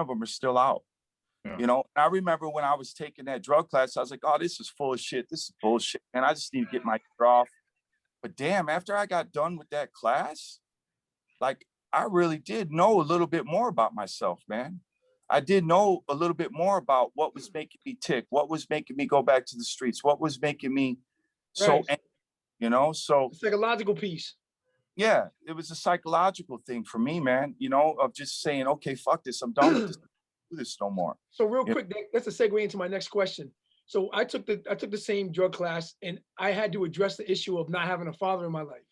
of them are still out. Yeah. I remember when I was taking that drug class, I was like, oh, this is full of shit. This is bullshit. And I just need to get my gear off. But damn, after I got done with that class, like I really did know a little bit more about myself, man. I did know a little bit more about what was making me tick, what was making me go back to the streets, what was making me so, Right. so The psychological piece. yeah, it was a psychological thing for me, man, of just saying, okay, fuck this, I'm done with this, do this no more. So real quick, that's a segue into my next question. So I took the same drug class, and I had to address the issue of not having a father in my life.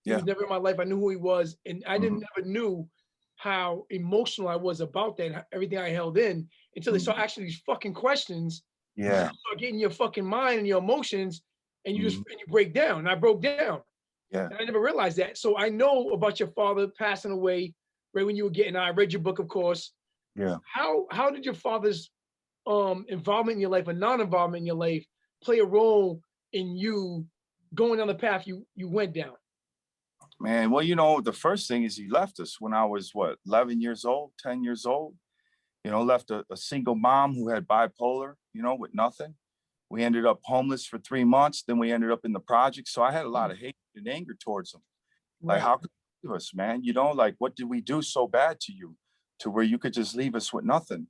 He Yeah. was never in my life. I knew who he was, and I didn't never knew how emotional I was about that, everything I held in until they start asking these fucking questions. Yeah. Start getting your fucking mind and your emotions, and you just Mhm. and you break down. And I broke down. Yeah. And I never realized that. So I know about your father passing away right when you were getting. I read your book, of course. Yeah. How did your father's involvement in your life or non-involvement in your life play a role in you going down the path you went down? Man, well, you know, the first thing is he left us when I was what, 11 years old, 10 years old. You know, left a single mom who had bipolar, you know, with nothing. We ended up homeless for 3 months. Then we ended up in the project. So I had a lot of hate and anger towards him. Like, Right. how could you leave us, man? You know, like, what did we do so bad to you to where you could just leave us with nothing?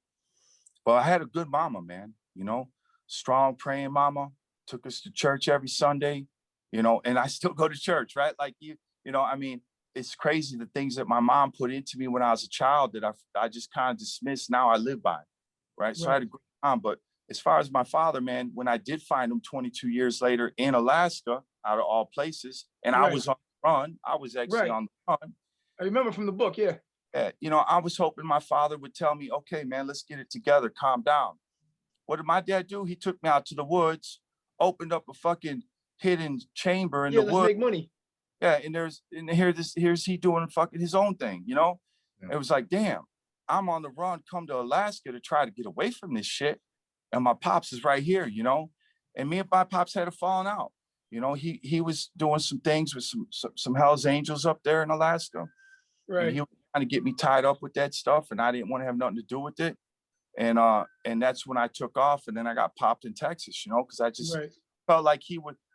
But I had a good mama, man, you know, strong praying mama, took us to church every Sunday, you know, and I still go to church, right? Like you know, I mean, it's crazy the things that my mom put into me when I was a child that I just kind of dismissed. Now I live by, right? So I had a great mom. But as far as my father, man, when I did find him 22 years later in Alaska, out of all places, and I Right. was on the run, I was actually Right. on the run. I remember from the book, yeah. You know, I was hoping my father would tell me, okay, man, let's get it together, calm down. What did my dad do? He took me out to the woods, opened up a fucking hidden chamber in Yeah, the let's woods. make money. Yeah, and here's he doing fucking his own thing, you know? Yeah. It was like, damn, I'm on the run, come to Alaska to try to get away from this shit. And my pops is right here, you know? And me and my pops had a falling out. You know, he was doing some things with some Hell's Angels up there in Alaska. And Right. he was trying to get me tied up with that stuff, and I didn't want to have nothing to do with it. And that's when I took off, and then I got popped in Texas, you know, because I just Right. felt like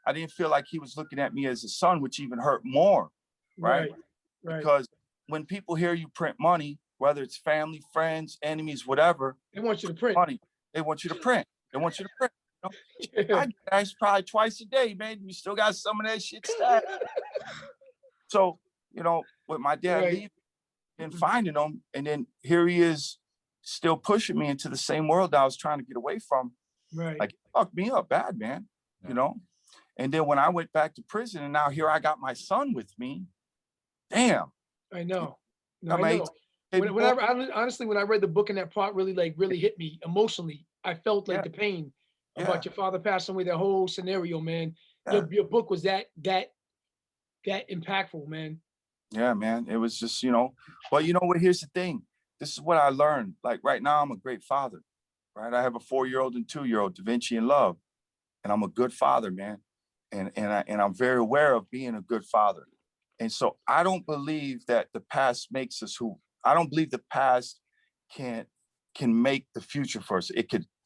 I didn't feel like he was looking at me as a son, which even hurt more, right? Right. Right. Because when people hear you print money, whether it's family, friends, enemies, whatever, They want you to print. money, they want you to print. They want you to print. You know? Yeah. I get asked probably twice a day, man. You still got some of that shit stacked. So, you know, with my dad Right. leaving and finding him, and then here he is still pushing me into the same world that I was trying to get away from. Right. Like, it fucked me up bad, man. Yeah. You know? And then when I went back to prison and now here I got my son with me, damn. I know. No, I'm I 18, know. baby When boy. honestly, when I read the book and that part really hit me emotionally, I felt like Yeah. the pain Yeah. about your father passing away, that whole scenario, man. Yeah. Your book was that impactful, man. Yeah, man. It was just, you know, but you know what? Here's the thing. This is what I learned. Like right now, I'm a great father, right? I have a 4-year-old and 2-year-old, Da Vinci and Love, and I'm a good father, man. And I'm very aware of being a good father. And so I don't believe that the past makes us who. I don't believe the past can make the future for us.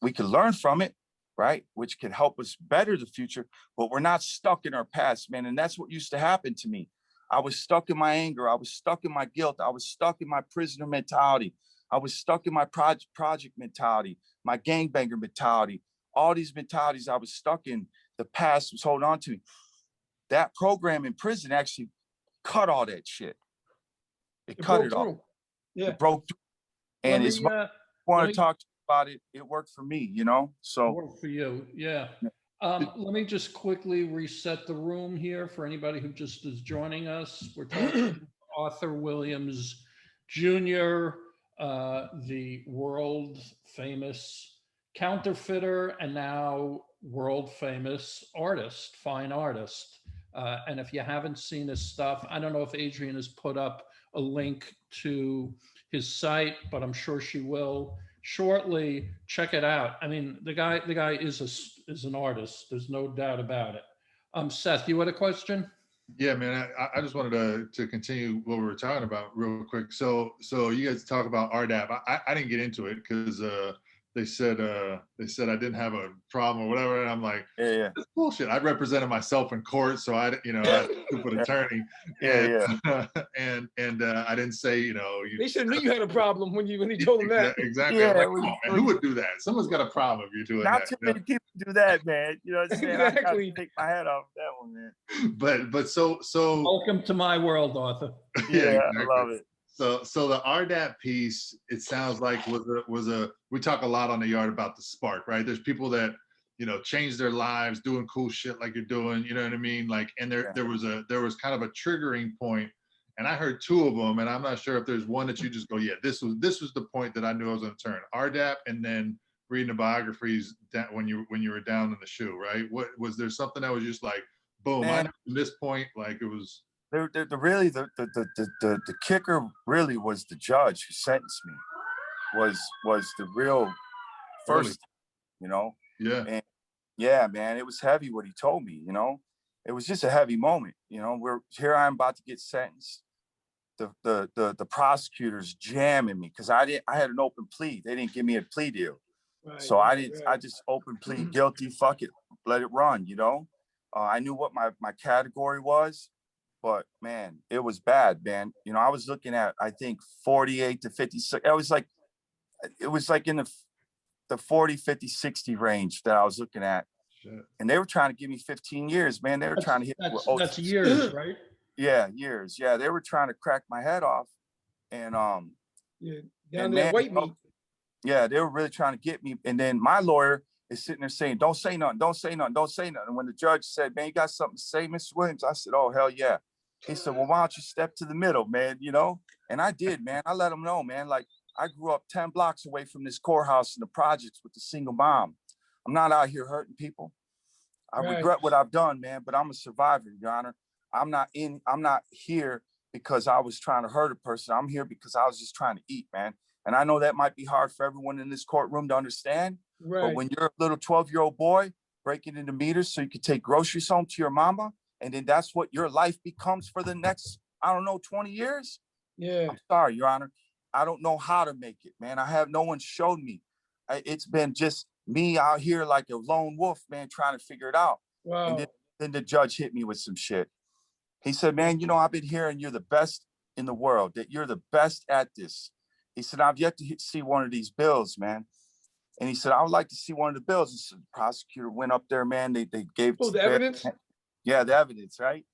We could learn from it, right? Which can help us better the future, but we're not stuck in our past, man. And that's what used to happen to me. I was stuck in my anger. I was stuck in my guilt. I was stuck in my prisoner mentality. I was stuck in my project mentality, my gangbanger mentality. All these mentalities I was stuck in, the past was holding on to me. That program in prison actually cut all that shit. It cut broke it off. through. Yeah. It broke through. And as much as I want let to me- talk about it, it worked for me, you know? So Work for you, yeah. Let me just quickly reset the room here for anybody who just is joining us. We're talking Arthur Williams Jr., the world famous counterfeiter and now world famous artist, fine artist. And if you haven't seen his stuff, I don't know if Adrian has put up a link to his site, but I'm sure she will shortly. Check it out. I mean, the guy is an artist. There's no doubt about it. Seth, you had a question? Yeah, man. I just wanted to continue what we were talking about real quick. So you guys talk about RDAP. I didn't get into it because they said I didn't have a problem or whatever, and I'm like, yeah. that's bullshit. I represented myself in court, so I had a stupid attorney, Yeah, and I didn't say, They should have knew you had a problem when you told them that. exactly. Yeah, I'm like, well, come on, man, who would do that? Someone's got a problem if you're doing Not that. too many people do that, man. You know what I'm saying? I Exactly. gotta take my hat off that one, man. But so Welcome to my world, Arthur. Yeah, I exactly. love it. So the RDAP piece, it sounds like we talk a lot on the yard about the spark, right? There's people that, you know, change their lives, doing cool shit like you're doing, you know what I mean? Like, and there was kind of a triggering point, and I heard two of them, and I'm not sure if there's one that you just go, yeah, this was the point that I knew I was going to turn. RDAP, and then reading the biographies when you were down in the shoe, right? What was there something that was just like, boom, I Man. know from this point, like it was. The kicker really was the judge who sentenced me. Was the real first, Really? you know. Yeah. And yeah, man, it was heavy what he told me, you know. It was just a heavy moment, you know. Here I am about to get sentenced. The prosecutors jamming me because I had an open plea. They didn't give me a plea deal. Right, So I right, didn't. right. I just open plea guilty. Fuck it, let it run. You know, I knew what my category was, but man, it was bad, man. You know, I was looking at I think 48 to 56. It was like in the 40, 50, 60 range that I was looking at, Shit. and they were trying to give me 15 years, man. They were trying to hit me with That's years, right? yeah, years. Yeah, they were trying to crack my head off, and Yeah, down and to that man, white you know, meat. yeah, they were really trying to get me. And then my lawyer is sitting there saying, don't say nothing, don't say nothing, don't say nothing. And when the judge said, man, you got something to say, Mr. Williams? I said, oh, hell yeah. He said, well, why don't you step to the middle, man? You know? And I did, man. I let him know, man. Like, I grew up 10 blocks away from this courthouse in the projects with a single mom. I'm not out here hurting people. I Right. regret what I've done, man, but I'm a survivor, Your Honor. I'm not here because I was trying to hurt a person. I'm here because I was just trying to eat, man. And I know that might be hard for everyone in this courtroom to understand, Right. but when you're a little 12-year-old boy breaking into meters so you can take groceries home to your mama, and then that's what your life becomes for the next, I don't know, 20 years. Yeah. I'm sorry, Your Honor. I don't know how to make it, man. I have no one showed me. It's been just me out here like a lone wolf, man, trying to figure it out. Wow. And then the judge hit me with some shit. He said, man, you know, I've been hearing you're the best in the world, that you're the best at this. He said, I've yet to see one of these bills, man. And he said, I would like to see one of the bills. And so the prosecutor went up there, man. They gave Oh, the evidence? Yeah, the evidence, right?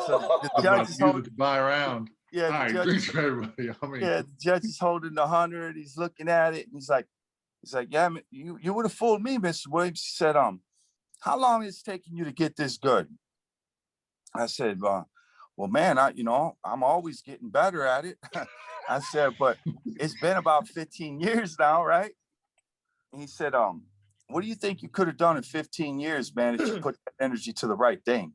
So the I'm judge about is to use it to buy around. yeah, All the right, judge, drinks for everybody. How many? yeah, the judge is holding the 100. He's looking at it, and he's like, yeah, you would have fooled me, Mr. Williams. He said, how long is it taking you to get this good? I said, well, man, I'm always getting better at it. I said, but it's been about 15 years now, right? And he said, what do you think you could have done in 15 years, man, if you put that energy to the right thing?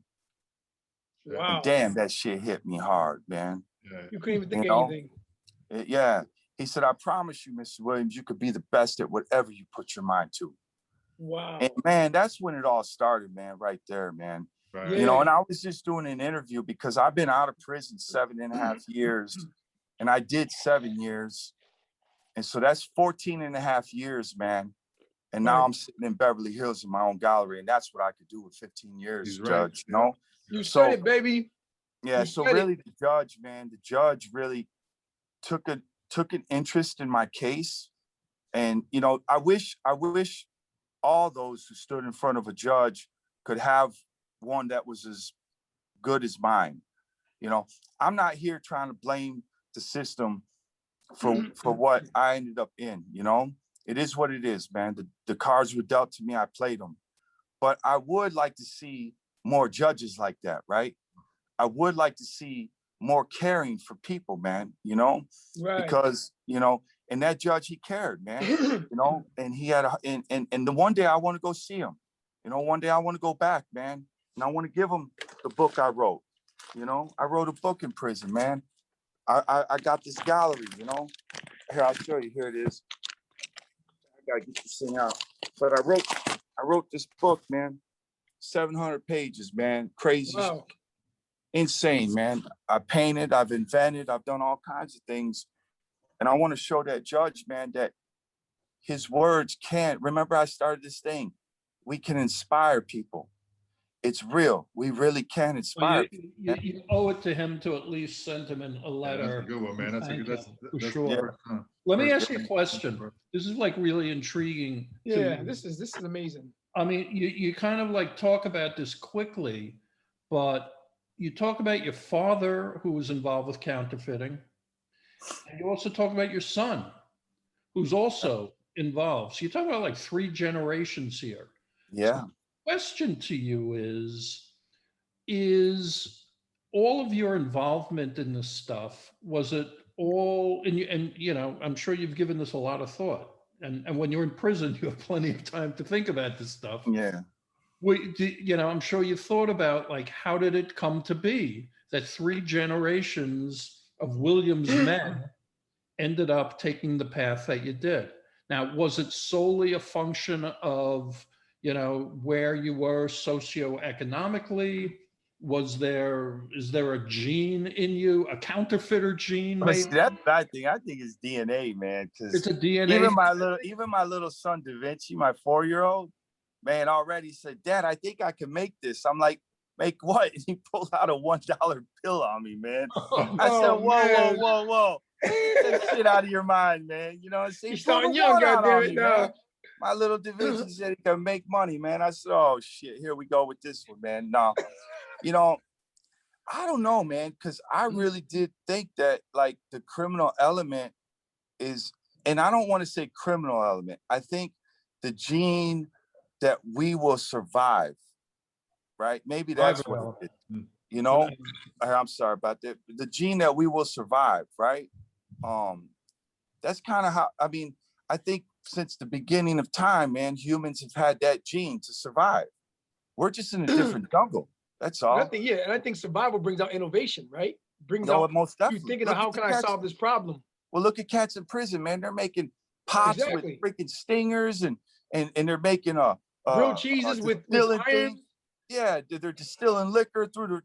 Wow. And damn, that shit hit me hard, man. Yeah. You couldn't even think You of know? anything. Yeah. He said, I promise you, Mr. Williams, you could be the best at whatever you put your mind to. Wow. And man, that's when it all started, man, right there, man. Right. Yeah. You know, and I was just doing an interview because I've been out of prison 7.5 years, and I did 7 years. And so that's 14.5 years, man. And now Right. I'm sitting in Beverly Hills in my own gallery, and that's what I could do with 15 years, He's right. Judge, you know? You So- said it, baby. Yeah, You so said it. really the judge really took an interest in my case. And, you know, I wish all those who stood in front of a judge could have one that was as good as mine. You know, I'm not here trying to blame the system for what I ended up in, you know? It is what it is, man. The cards were dealt to me, I played them. But I would like to see more judges like that, right? I would like to see more caring for people, man, you know? Right. Because, you know, and that judge, he cared, man, you know, and he had and the one day I want to go see him, you know, one day I want to go back, man, and I want to give him the book I wrote. You know, I wrote a book in prison, man. I got this gallery, you know. Here, I'll show you. Here it is. I gotta get this thing out. But I wrote this book, man. 700 pages, man. Crazy, Wow. insane, man. I painted, I've invented, I've done all kinds of things. And I want to show that judge, man, that his words can't. Remember, I started this thing. We can inspire people. It's real. We really can Well, inspire. you owe it to him to at least send him a Yeah, that's a letter. good one, man. That's a Thank good. That's him, for that's sure. huh. Let me First ask you a thing. question. This is like really intriguing. to Yeah, me. this is amazing. I mean, you kind of like talk about this quickly, but you talk about your father who was involved with counterfeiting. And you also talk about your son who's also involved. So you talk about like 3 generations here. Yeah. Question to you is all of your involvement in this stuff, was it all, and you know, I'm sure you've given this a lot of thought. And when you're in prison, you have plenty of time to think about this stuff. Yeah. You know, I'm sure you've thought about like, how did it come to be that 3 generations of Williams men ended up taking the path that you did? Now, was it solely a function of, you know, where you were socioeconomically? Is there a gene in you, a counterfeiter gene, But see, maybe? that's what I think. I think it's DNA, man. Because It's a DNA. even my little son Da Vinci, my 4-year-old, man, already said, "Dad, I think I can make this." I'm like, "Make what?" And he pulled out a $1 bill on me, man. I said, Oh, "Whoa, whoa, man. whoa, whoa! Get that shit out of your mind, man." You know what I'm saying? You're He pulled starting a young, one out on goddammit. me, No. man. My little Da Vinci said he can make money, man. I said, "Oh shit, here we go with this one, man." No, you know, I don't know, man, because I really did think that like the criminal element is, and I don't want to say criminal element. I think the gene that we will survive, right? Maybe that's what Survival. it is. You know, I'm sorry about that. The gene that we will survive, right? That's kind of how, I mean, I think since the beginning of time, man, humans have had that gene to survive. We're just in a different jungle. That's And I all. think, yeah, and I think survival brings out innovation, right? Brings No, out most you definitely. thinking of Look how at the can I cats. solve this problem? Well, look at cats in prison, man. They're making pots Exactly. with freaking stingers, and they're making Grilled cheeses with distilling iron. things. Yeah, they're distilling liquor through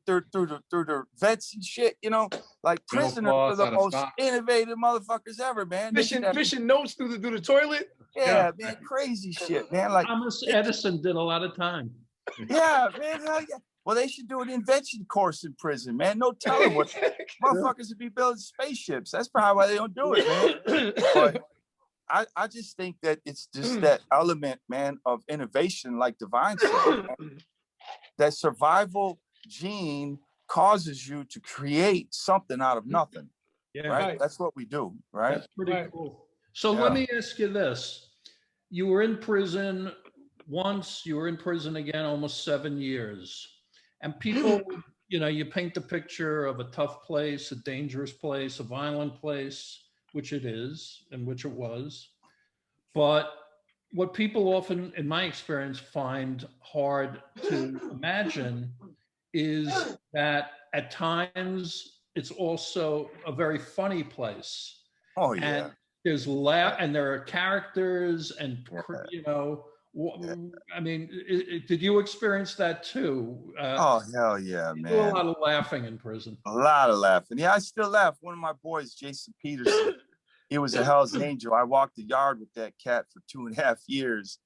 their vents and shit. You know, like Metal prisoners are cloths the out of most stock. innovative motherfuckers ever, man. They should have, Fishing notes through the toilet. yeah, man, crazy shit, man. Like, Thomas they- Edison did a lot of time. yeah, man, hell yeah. Well, they should do an invention course in prison, man. No telling what motherfuckers would be building spaceships. That's probably why they don't do it, man. But I just think that it's just that element, man, of innovation, like Divine said, man. That survival gene causes you to create something out of nothing, Yeah, right? Right. That's what we do, right? that's pretty Right. cool. So Yeah. let me ask you this. You were in prison once, you were in prison again almost 7 years. And people, you know, you paint the picture of a tough place, a dangerous place, a violent place, which it is, and which it was. But what people often, in my experience, find hard to imagine is that at times it's also a very funny place. Oh yeah. And there's and there are characters and, you know, I mean, did you experience that too? Oh hell yeah, You do a man. lot of laughing in prison. A lot of laughing. Yeah, I still laugh. One of my boys, Jason Peterson, he was a Hell's Angel. I walked the yard with that cat for 2.5 years.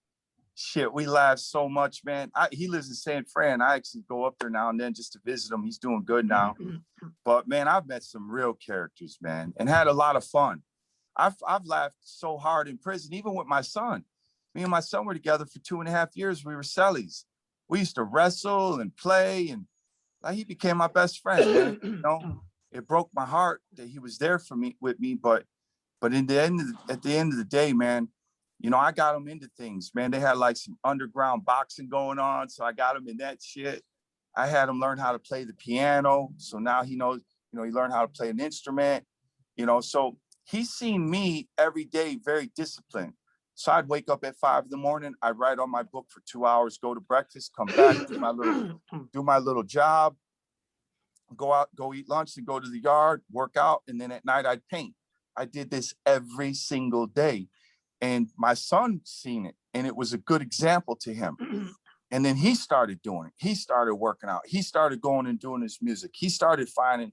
Shit, we laughed so much, man. He lives in San Fran. I actually go up there now and then just to visit him. He's doing good now. But man, I've met some real characters, man, and had a lot of fun. I've laughed so hard in prison, even with my son. Me and my son were together for 2.5 years. We were cellies. We used to wrestle and play, and like, he became my best friend, man. You know, it broke my heart that he was there for me with me, but in the end, at the end of the day, man, you know, I got him into things, man. They had like some underground boxing going on, so I got him in that shit. I had him learn how to play the piano, so now he knows, you know, he learned how to play an instrument, you know, so he's seen me every day very disciplined. So I'd wake up at 5 in. I'd write on my book for 2 hours, go to breakfast, come back, do my little job, go out, go eat lunch, and go to the yard, work out, and then at night I'd paint. I did this every single day, and my son seen it, and it was a good example to him. And then he started doing it. He started working out. He started going and doing his music. He started finding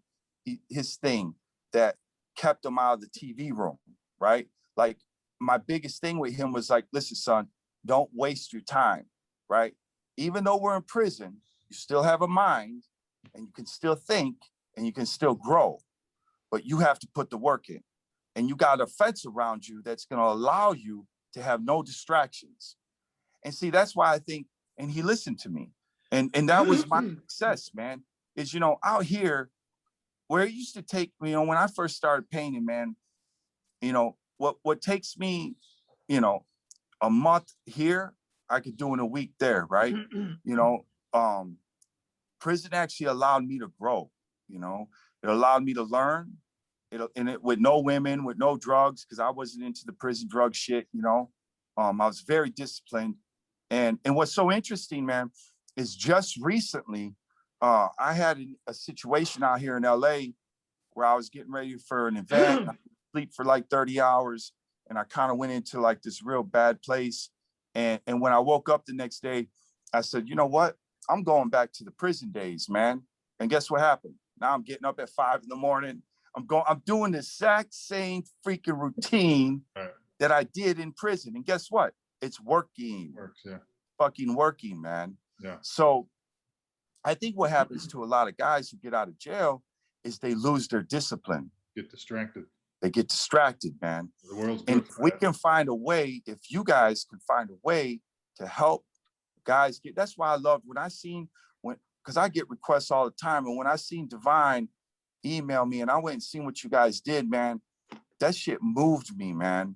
his thing that kept him out of the TV room, right? Like, my biggest thing with him was like, listen, son, don't waste your time, right? Even though we're in prison, you still have a mind, and you can still think, and you can still grow, but you have to put the work in. And you got a fence around you that's going to allow you to have no distractions. And see, that's why I think, and he listened to me. And that was my success, man, is, you know, out here where it used to take, you know, when I first started painting, man, you know, what takes me, you know, a month here I could do in a week there, right? You know, prison actually allowed me to grow, you know, it allowed me to learn. It with no women, with no drugs, because I wasn't into the prison drug shit, you know. I was very disciplined. And what's so interesting, man, is just recently, I had a situation out here in LA where I was getting ready for an event, I sleep for like 30 hours, and I kind of went into like this real bad place. And when I woke up the next day, I said, you know what? I'm going back to the prison days, man. And guess what happened? Now I'm getting up at 5 in the morning. I'm doing the exact same freaking routine that I did in prison. And guess what? It's working. Works, yeah. Fucking working, man. Yeah. So I think what happens to a lot of guys who get out of jail is they lose their discipline. Get distracted. They get distracted, man. The world's And good if for we that. can find a way, if you guys can find a way to help guys get, that's why I loved when I seen, because I get requests all the time. And when I seen Divine email me and I went and seen what you guys did, man, that shit moved me, man,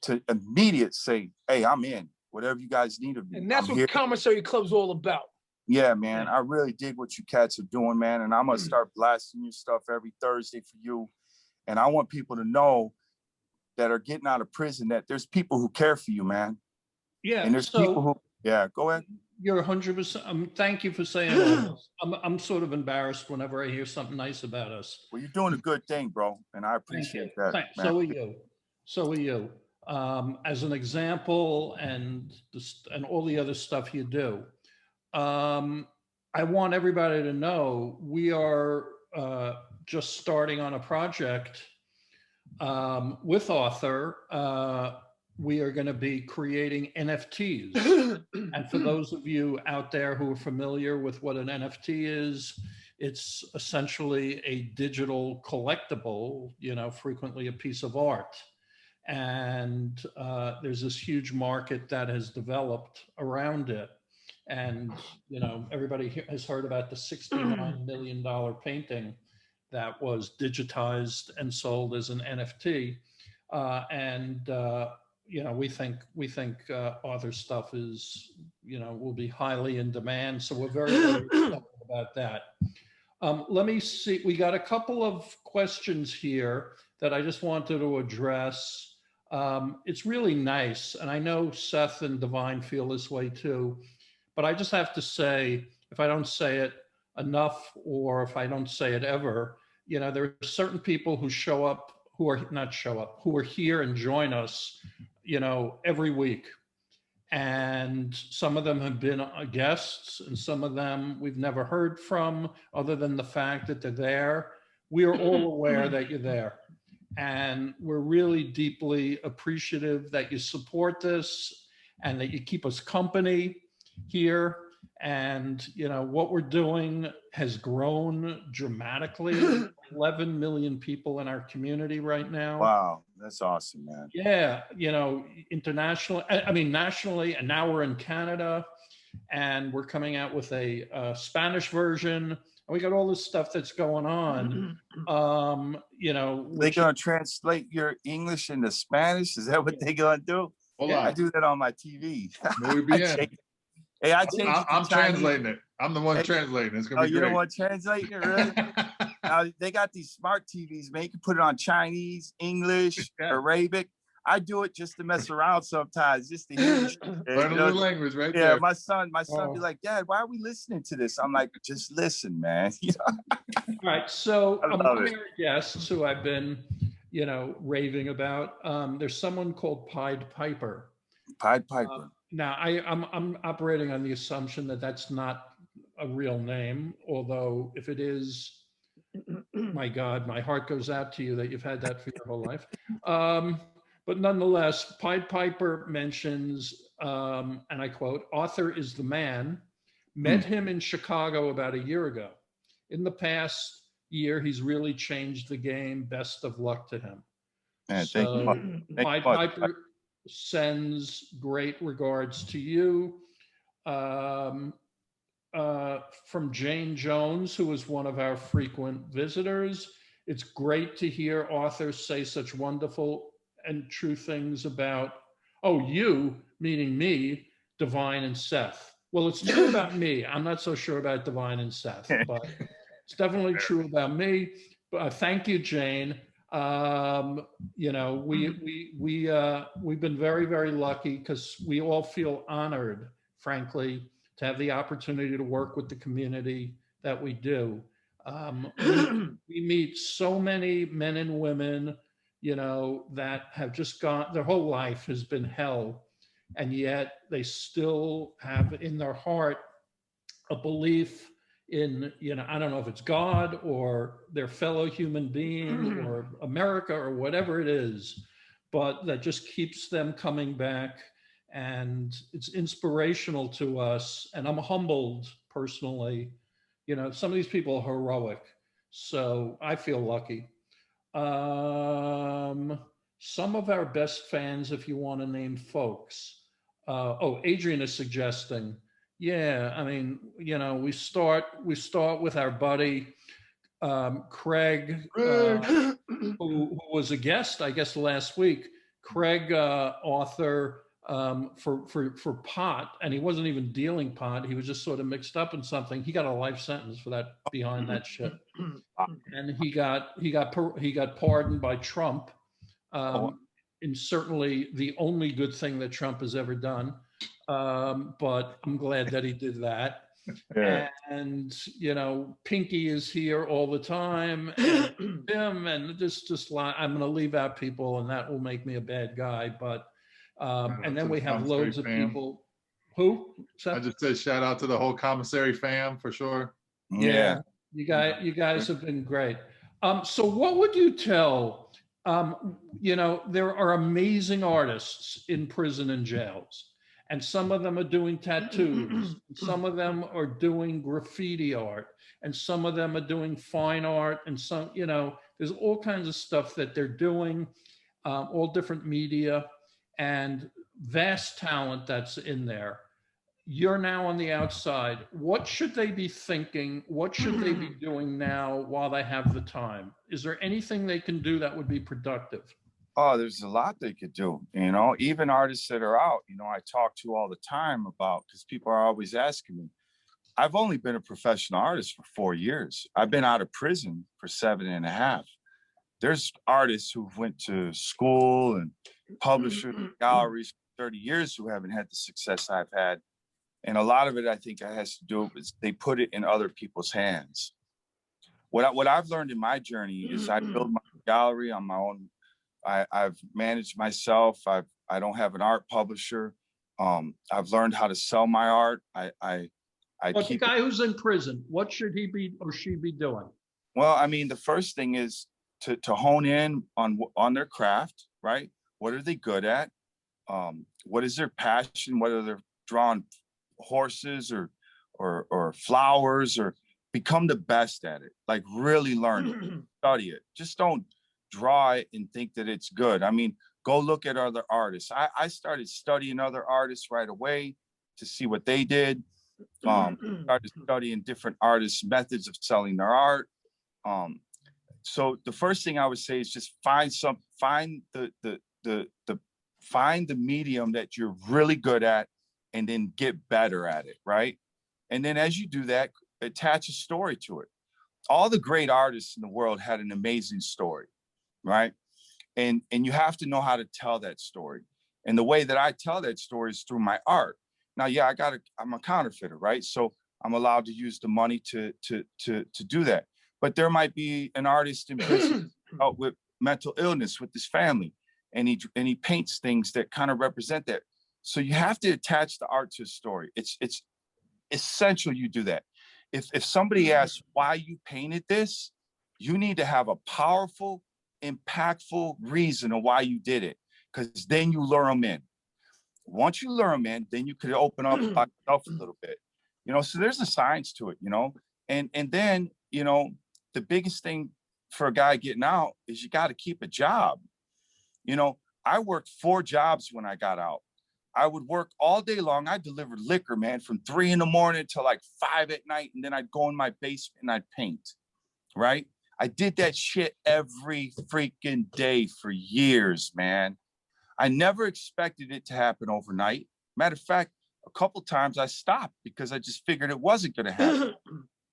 to immediate say, hey, I'm in, whatever you guys need of me. And that's I'm what here. Commissary Club's all about. Yeah, man, I really dig what you cats are doing, man. And I'm gonna start blasting your stuff every Thursday for you. And I want people to know that are getting out of prison that there's people who care for you, man. Yeah. And there's people who, yeah, go ahead. You're 100%. Thank you for saying all this. I'm sort of embarrassed whenever I hear something nice about us. Well, you're doing a good thing, bro. And I appreciate that. Man. So are you. So are you. As an example, and all the other stuff you do. I want everybody to know we are just starting on a project with Author. We are going to be creating NFTs. And for those of you out there who are familiar with what an NFT is, it's essentially a digital collectible, you know, frequently a piece of art. And there's this huge market that has developed around it. And, you know, everybody has heard about the $69 million painting that was digitized and sold as an NFT. You know, we think Author stuff is, you know, will be highly in demand. So we're very, very excited about that. Let me see. We got a couple of questions here that I just wanted to address. It's really nice. And I know Seth and Divine feel this way too. But I just have to say, if I don't say it enough, or if I don't say it ever, you know, there are certain people who show up, who are not show up, who are here and join us, you know, every week. And some of them have been guests, and some of them we've never heard from, other than the fact that they're there. We are all aware that you're there. And we're really deeply appreciative that you support this and that you keep us company here. And you know what we're doing has grown dramatically. 11 million people in our community right now. Wow, that's awesome, man. Yeah, you know, internationally, I mean nationally, and now we're in Canada, and we're coming out with a Spanish version. And we got all this stuff that's going on. You know, They're gonna translate your English into Spanish. Is that what they're gonna do? Hola. I do that on my TV. Muy bien. Hey, I changed it to I'm Chinese. translating it. I'm the one Hey, translating. It's gonna Oh, be you great. don't want translating it, really? They got these smart TVs, man. You can put it on Chinese, English, Yeah. Arabic. I do it just to mess around sometimes, just to hear the shit, Learn a you know? new language right Yeah, there. my son be like, Dad, why are we listening to this? I'm like, just listen, man. You know? all right, so I love among it. our guests who I've been, you know, raving about, there's someone called Pied Piper. Pied Piper. Now, I'm operating on the assumption that that's not a real name, although if it is, my God, my heart goes out to you that you've had that for your whole life. But nonetheless, Pied Piper mentions, and I quote, Author is the man. Met him in Chicago about a year ago. In the past year, he's really changed the game. Best of luck to him. Man, thank you much. Thank Pied you much. Piper sends great regards to you. From Jane Jones, who is one of our frequent visitors. It's great to hear authors say such wonderful and true things about, oh, you, meaning me, Divine and Seth. Well, it's true about me. I'm not so sure about Divine and Seth, but it's definitely true about me. Thank you, Jane. You know, we've been very, very lucky because we all feel honored, frankly, to have the opportunity to work with the community that we do. We meet so many men and women, you know, that have just gone, their whole life has been hell, and yet they still have in their heart a belief in, you know, I don't know if it's God or their fellow human being or America or whatever it is, but that just keeps them coming back. And it's inspirational to us. And I'm humbled personally. You know, some of these people are heroic. So I feel lucky. Some of our best fans, if you want to name folks. Adrian is suggesting, yeah, I mean, you know, we start with our buddy Craig, who was a guest, I guess, last week. Craig, author for pot, and he wasn't even dealing pot. He was just sort of mixed up in something. He got a life sentence for that, behind that shit, and he got pardoned by Trump. And certainly the only good thing that Trump has ever done. But I'm glad that he did that. Yeah. And, you know, Pinky is here all the time, and Tim, and I'm going to leave out people, and that will make me a bad guy. But, and then we have loads of people. Who? I just said shout out to the whole commissary fam for sure. Yeah. You guys have been great. So what would you tell, you know, there are amazing artists in prison and jails, and some of them are doing tattoos, some of them are doing graffiti art, and some of them are doing fine art, and some, you know, there's all kinds of stuff that they're doing, all different media and vast talent that's in there. You're now on the outside. What should they be thinking? What should they be doing now while they have the time? Is there anything they can do that would be productive? Oh, there's a lot they could do, you know, even artists that are out, you know, I talk to all the time about, because people are always asking me. I've only been a professional artist for 4 years. I've been out of prison for 7.5. There's artists who've went to school and publishers, galleries for 30 years who haven't had the success I've had. And a lot of it, I think, has to do with they put it in other people's hands. What I've learned in my journey is I build my gallery on my own. I've managed myself. I don't have an art publisher. I've learned how to sell my art. But the guy who's in prison, what should he be or she be doing? Well, I mean, the first thing is to hone in on their craft, right? What are they good at? What is their passion? Whether they're drawing horses or flowers, or become the best at it. Like really learn it, study it. Just don't draw it and think that it's good. I mean, go look at other artists. I started studying other artists right away to see what they did. Started studying different artists' methods of selling their art. So the first thing I would say is just find the medium that you're really good at, and then get better at it, right? And then as you do that, attach a story to it. All the great artists in the world had an amazing story, right? And you have to know how to tell that story. And the way that I tell that story is through my art. Now, yeah, I'm a counterfeiter, right? So I'm allowed to use the money to do that. But there might be an artist in prison out with mental illness with his family, and he paints things that kind of represent that. So you have to attach the art to a story. It's essential you do that. If somebody asks why you painted this, you need to have a powerful, impactful reason of why you did it, because then you lure them in. Once you lure them in, then you could open up about yourself a little bit. You know, so there's a science to it, you know, and then, you know, the biggest thing for a guy getting out is you got to keep a job. You know, I worked 4 jobs when I got out. I would work all day long. I delivered liquor, man, from 3 in the morning to like 5 at night. And then I'd go in my basement and I'd paint, right? I did that shit every freaking day for years, man. I never expected it to happen overnight. Matter of fact, A couple times I stopped because I just figured it wasn't going to happen.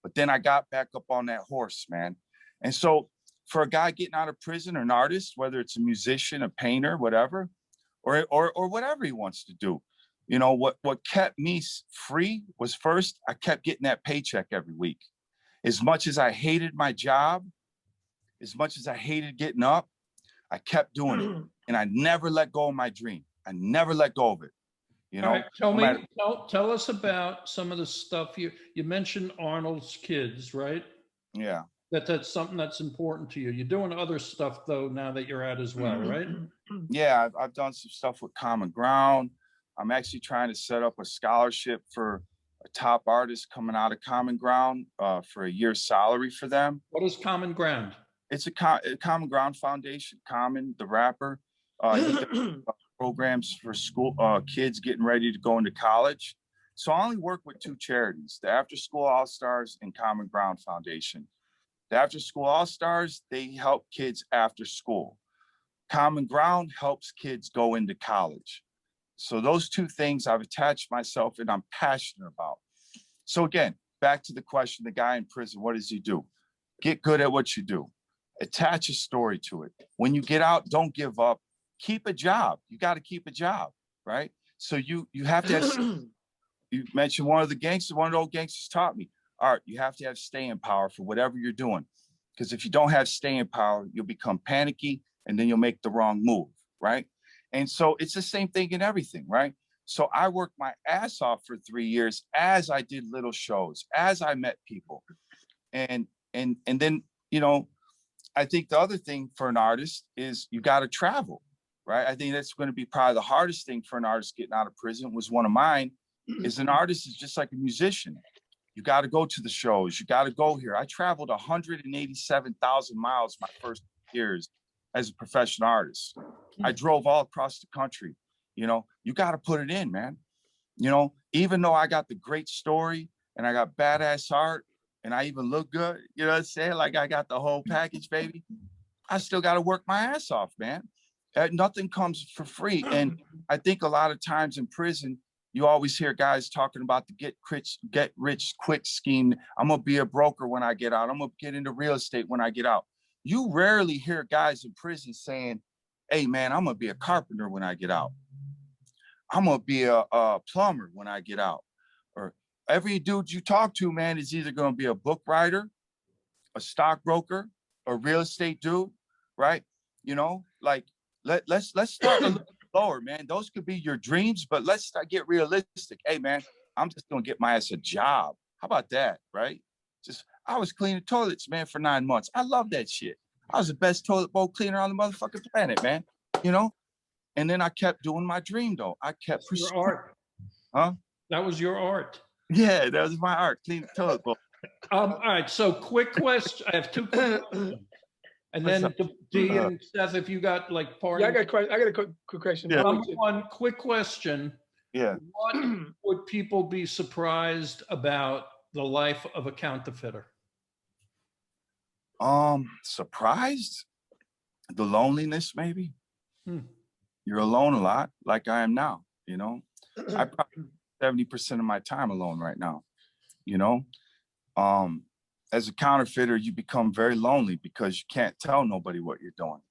But then I got back up on that horse, man. And so for a guy getting out of prison, or an artist, whether it's a musician, a painter, whatever, or whatever he wants to do, you know, what kept me free was, first, I kept getting that paycheck every week. As much as I hated my job, as much as I hated getting up, I kept doing it. And I never let go of my dream. I never let go of it. You know, All right, tell no me, matter- tell us about some of the stuff you mentioned Arnold's Kids, right? yeah. That's something that's important to you. You're doing other stuff though now that you're out as well, right? Yeah, I've done some stuff with Common Ground. I'm actually trying to set up a scholarship for a top artist coming out of Common Ground for a year's salary for them. What is Common Ground? It's a Common Ground Foundation. Common, the rapper, he does programs for school kids getting ready to go into college. So I only work with two charities: the After School All Stars and Common Ground Foundation. The After School All Stars, they help kids after school. Common Ground helps kids go into college. So those two things I've attached myself and I'm passionate about. So again, back to the question, the guy in prison, what does he do? Get good at what you do. Attach a story to it. When you get out, don't give up. Keep a job. You got to keep a job, right? So you have to have, you mentioned one of the old gangsters taught me, Art, you have to have staying power for whatever you're doing. Because if you don't have staying power, you'll become panicky and then you'll make the wrong move, right? And so it's the same thing in everything, right? So I worked my ass off for 3 years as I did little shows, as I met people. And then, you know, I think the other thing for an artist is you got to travel, right? I think that's going to be probably the hardest thing for an artist getting out of prison. Was one of mine. Is an artist is just like a musician. You got to go to the shows. You got to go here. I traveled 187,000 miles my first years as a professional artist. I drove all across the country. You know, you got to put it in, man. You know, even though I got the great story and I got badass art and I even look good, you know what I'm saying? Like I got the whole package, baby. I still got to work my ass off, man. Nothing comes for free. And I think a lot of times in prison, you always hear guys talking about the get rich quick scheme. I'm going to be a broker when I get out. I'm going to get into real estate when I get out. You rarely hear guys in prison saying, hey, man, I'm going to be a carpenter when I get out. I'm going to be a plumber when I get out. Or every dude you talk to, man, is either going to be a book writer, a stockbroker, a real estate dude, right? You know, like let's start a little lower, man. Those could be your dreams, but let's start get realistic. Hey, man, I'm just going to get my ass a job. How about that, right? I was cleaning toilets, man, for 9 months. I love that shit. I was the best toilet bowl cleaner on the motherfucking planet, man. You know? And then I kept doing my dream, though. I kept Your art. Huh? That was your art. Yeah, that was my art, cleaning toilet bowl. All right. So quick question. I have two quick questions. And then D and Seth, if you got like part. Yeah, I got a quick question. Yeah. Number one, quick question. Yeah. What would people be surprised about the life of a counterfeiter? Surprised? The loneliness, maybe. Hmm. You're alone a lot, like I am now, you know. I probably 70% of my time alone right now, you know. As a counterfeiter, you become very lonely because you can't tell nobody what you're doing,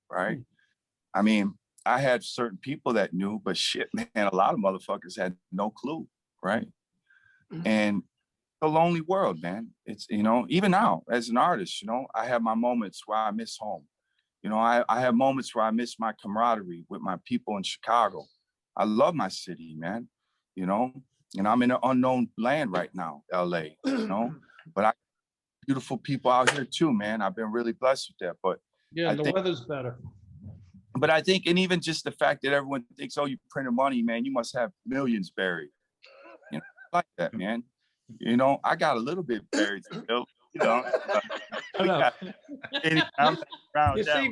right? I mean, I had certain people that knew, but shit, man, a lot of motherfuckers had no clue, right? And a lonely world, man. It's, you know, even now as an artist, you know, I have my moments where I miss home. You know, I have moments where I miss my camaraderie with my people in Chicago. I love my city, man, you know, and I'm in an unknown land right now, LA, you know, but I beautiful people out here too, man. I've been really blessed with that. But Yeah, the weather's better. But I think, and even just the fact that everyone thinks, oh, you printed money, man, you must have millions buried. You know, I like that, man. You know, I got a little bit buried still, you know.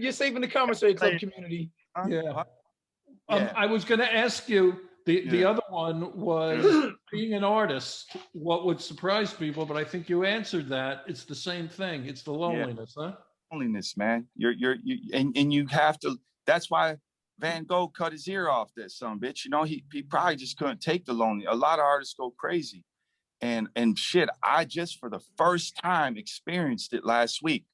You're saving the commissary club community. Yeah. I was going to ask you, the other one was being an artist, what would surprise people, but I think you answered that. It's the same thing. It's the loneliness, huh? Loneliness, man. And you have to, that's why Van Gogh cut his ear off, that son bitch. You know, he probably just couldn't take the lonely. A lot of artists go crazy. And shit, I just for the first time experienced it last week.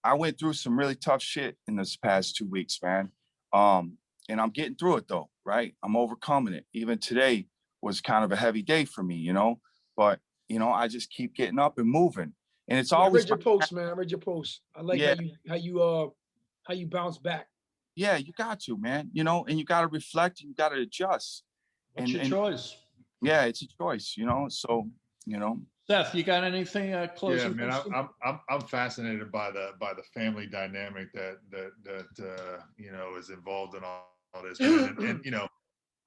I went through some really tough shit in this past 2 weeks, man. And I'm getting through it though, right? I'm overcoming it. Even today was kind of a heavy day for me, you know, but you know, I just keep getting up and moving. And it's Yeah, I always read your post, man. I read your post. I like Yeah. how you bounce back. Yeah, you got to, man, you know, and you got to reflect, you got to adjust. What's your And choice? yeah, it's a choice, you know, so, you know. Seth, you got anything Yeah, closing? man, thoughts? I'm fascinated by the family dynamic that you know is involved in all this, man. And you know,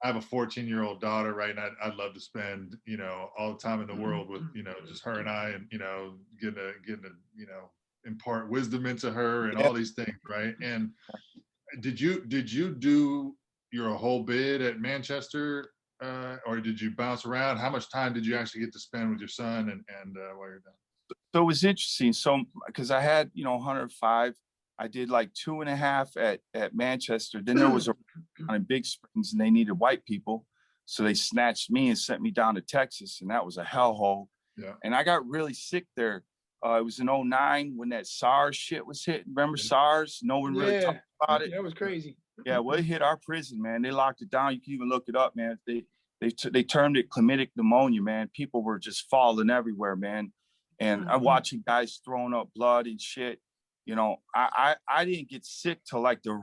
I have a 14-year-old daughter, right? And I'd love to spend, you know, all the time in the world with, you know, just her and I, and you know, getting to you know, impart wisdom into her and Yeah. all these things, right? And did you do your whole bid at Manchester, or did you bounce around? How much time did you actually get to spend with your son and while you're done? So it was interesting. So, because I had, you know, 105, I did like 2.5 at Manchester. Then there was a on in Big Springs and they needed white people. So they snatched me and sent me down to Texas. And that was a hellhole. Yeah. And I got really sick there. It was in 09 when that SARS shit was hitting. Remember Yeah. SARS? No one really Yeah, talked about it. that was crazy. Yeah, well, it hit our prison, man. They locked it down. You can even look it up, man. They termed it chlamydic pneumonia, man. People were just falling everywhere, man. And I'm watching guys throwing up blood and shit. You know, I didn't get sick till like the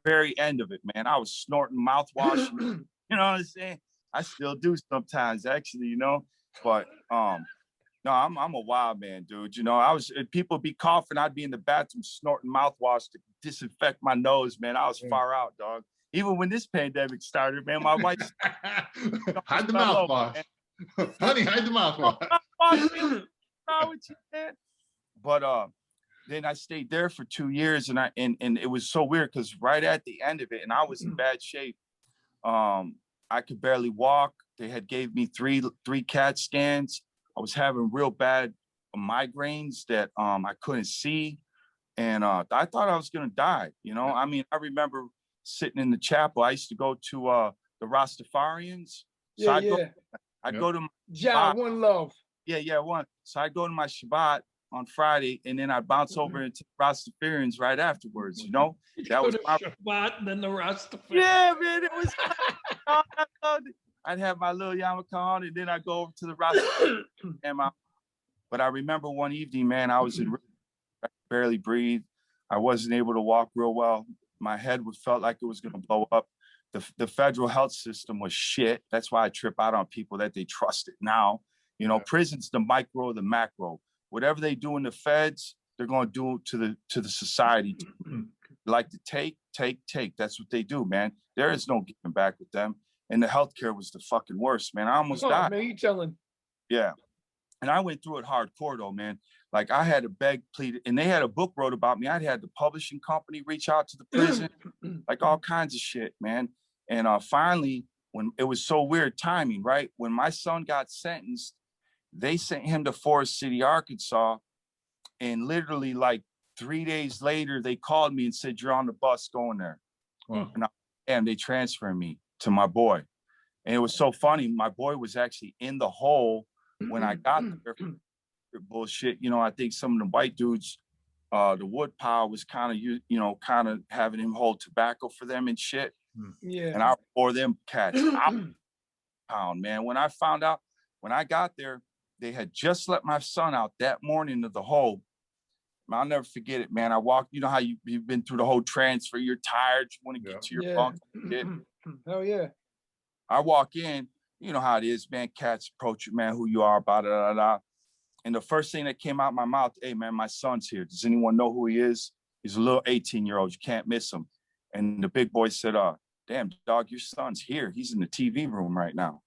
very end of it, man. I was snorting mouthwash. You know what I'm saying? I still do sometimes, actually, you know. But no, I'm a wild man, dude. You know, people be coughing, I'd be in the bathroom snorting mouthwash to disinfect my nose, man. I was far out, dog. Even when this pandemic started, man, my wife hide the mouthwash. Honey, hide the mouthwash. But then I stayed there for 2 years, and it was so weird because right at the end of it, and I was in bad shape. I could barely walk. They had gave me three CAT scans. I was having real bad migraines that I couldn't see, and I thought I was gonna die. You know, I mean, I remember sitting in the chapel. I used to go to the Rastafarians. So I'd go to my John, one love. one. So I'd go to my Shabbat on Friday, and then I'd bounce over into Rastafarians right afterwards. You know, that was my Shabbat and then the Rastafari. yeah, man. It was. I'd have my little yarmulke on, and then I'd go over to the Rastafarians. But I remember one evening, man, I could barely breathe. I wasn't able to walk real well. My head felt like it was going to blow up. The federal health system was shit. That's why I trip out on people that they trusted now. You know, prison's the micro, the macro. Whatever they do in the feds, they're going to do to the society. Like to take. That's what they do, man. There is no giving back with them. And the healthcare was the fucking worst, man. I almost died. Man, you telling? Yeah. And I went through it hardcore though, man. Like I had to beg, plead, and they had a book wrote about me. I had the publishing company reach out to the prison, like all kinds of shit, man. And finally, when it was so weird timing, right? When my son got sentenced, they sent him to Forest City, Arkansas. And literally like 3 days later, they called me and said, "You're on the bus going there." Wow. And they transferred me to my boy. And it was so funny. My boy was actually in the hole when I got there. Bullshit. You know, I think some of the white dudes, the wood pile was kind of, kind of having him hold tobacco for them and shit. Yeah. And I pour them cats out pound, man. When I found out, when I got there, they had just let my son out that morning of the hole. I'll never forget it, man. I walked, you know how you've been through the whole transfer, you're tired, you want to get to your bunk. Hell yeah. I walk in, you know how it is, man. Cats approach you, man, who you are, blah, blah, blah, blah. And the first thing that came out my mouth, "Hey, man, my son's here. Does anyone know who he is? He's a little 18-year-old. You can't miss him." And the big boy said, "Damn, dog, your son's here. He's in the TV room right now."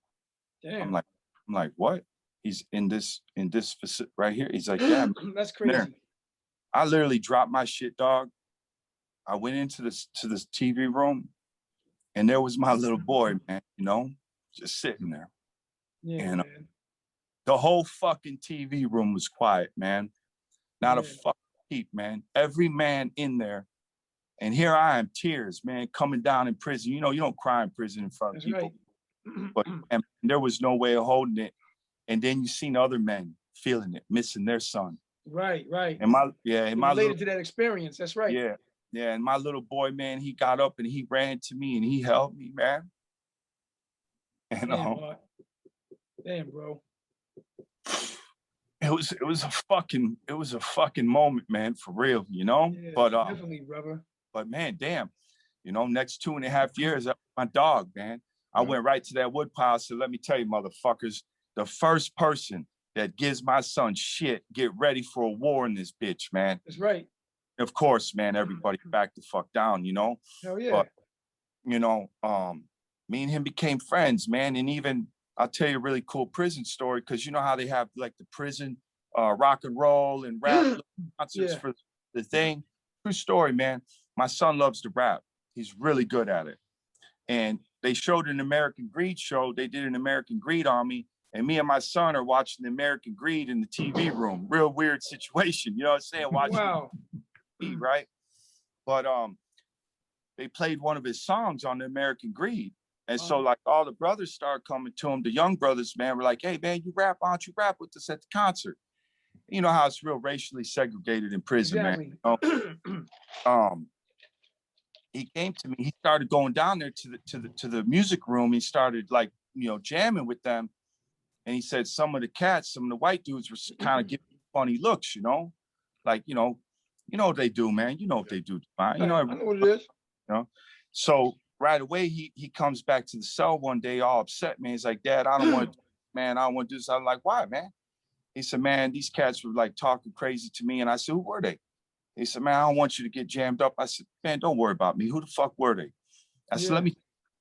Damn. I'm like, "What? He's in this right here?" He's like, "Yeah." That's crazy. There. I literally dropped my shit, dog. I went into this TV room, and there was my little boy, man, just sitting there. Yeah, And man. the whole fucking TV room was quiet, man. Not a fucking peep, man. Every man in there And here I am, tears, man, coming down in prison. You know, you don't cry in prison in front of That's people, right. but and there was no way of holding it. And then you seen other men feeling it, missing their son. Right, right. And my Related to that experience. That's right. yeah, and my little boy, man, he got up and he ran to me and he held me, man. And Damn, Art. Damn, bro. it was a fucking moment, man, for real, you know. Yeah, But definitely, brother. but man, damn, you know, next 2.5 years, my dog, man. I went right to that wood pile. So let me tell you, motherfuckers, the first person that gives my son shit, get ready for a war in this bitch, man. That's right. Of course, man, everybody back the fuck down, you know. Hell yeah. But you know, me and him became friends, man. And even I'll tell you a really cool prison story, because you know how they have like the prison rock and roll and rap concerts Yeah. for the thing. True story, man. My son loves to rap. He's really good at it. And they showed an American Greed show. They did an American Greed on me. And me and my son are watching the American Greed in the TV room. Real weird situation. You know what I'm saying? Watching Wow. TV, right? But they played one of his songs on the American Greed. And so like all the brothers started coming to him, the young brothers, man, were like, hey man, you rap, why don't you rap with us at the concert? You know how it's real racially segregated in prison, Exactly. man. You know? He came to me, he started going down there to the music room. He started like, you know, jamming with them. And he said some of the cats, some of the white dudes were kind of giving funny looks, you know, like, you know what they do, man. You know what they do. You know, I know what it is. you know. So right away, he comes back to the cell one day all upset, man. He's like, Dad, I don't want to, man, I don't want to do this. I'm like, why, man? He said, man, these cats were like talking crazy to me. And I said, who were they? He said, man, I don't want you to get jammed up. I said, man, don't worry about me. Who the fuck were they? I said, let me,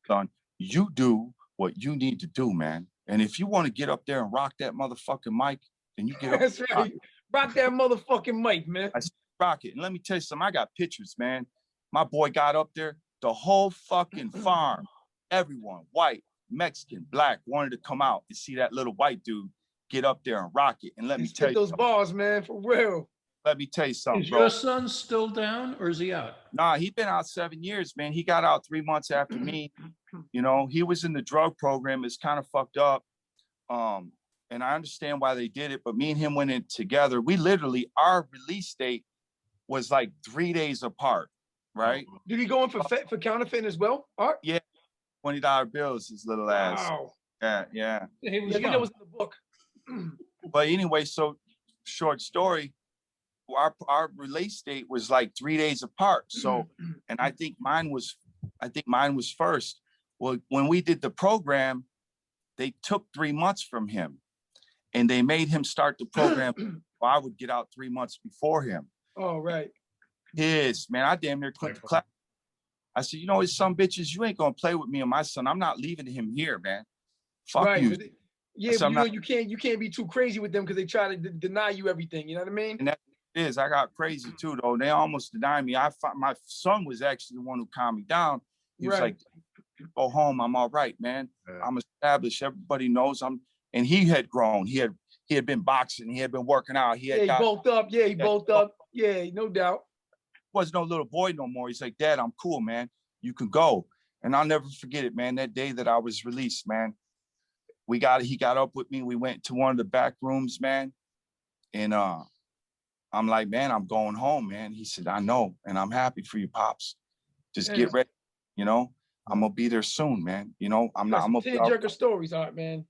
son, you do what you need to do, man. And if you want to get up there and rock that motherfucking mic, then you get up. That's right. Rock that motherfucking mic, man. I said, rock it. And let me tell you something, I got pictures, man. My boy got up there, the whole fucking farm, everyone, white, Mexican, black, wanted to come out and see that little white dude get up there and rock it. And let me tell you those bars, man, for real. Let me tell you something, Is bro. your son still down or is he out? Nah, he's been out 7 years, man. He got out 3 months after me. You know, he was in the drug program. It's kind of fucked up. And I understand why they did it, but me and him went in together. We literally, our release date was like 3 days apart, right? Did he go in for counterfeiting as well, Art? Yeah, $20 bills, his little ass. Wow. Yeah. He was I think young. that was in the book. But anyway, so short story, our release date was like 3 days apart. So, and I think mine was first. Well, when we did the program, they took 3 months from him and they made him start the program. So I would get out 3 months before him. Oh, right. Yes, man, I damn near quit the class. I said, you know, it's some bitches, you ain't gonna play with me and my son. I'm not leaving him here, man. Fuck Right. you. But yeah, So but you know, you can't be too crazy with them because they try to deny you everything. You know what I mean? And that is, I got crazy too, though. They almost denied me. My son was actually the one who calmed me down. He was like, go home, I'm all right, man. I'm established. Everybody knows I'm, and he had grown. He had been boxing, he had been working out. He bulked up. Yeah, he bulked up. Yeah, no doubt. Was no little boy no more. He's like, Dad, I'm cool, man. You can go. And I'll never forget it, man. That day that I was released, man. He got up with me. We went to one of the back rooms, man. And I'm like, man, I'm going home, man. He said, I know, and I'm happy for you, Pops. Just get ready, you know. I'm gonna be there soon, man. You know, I'm gonna be tearjerker stories, Art, man.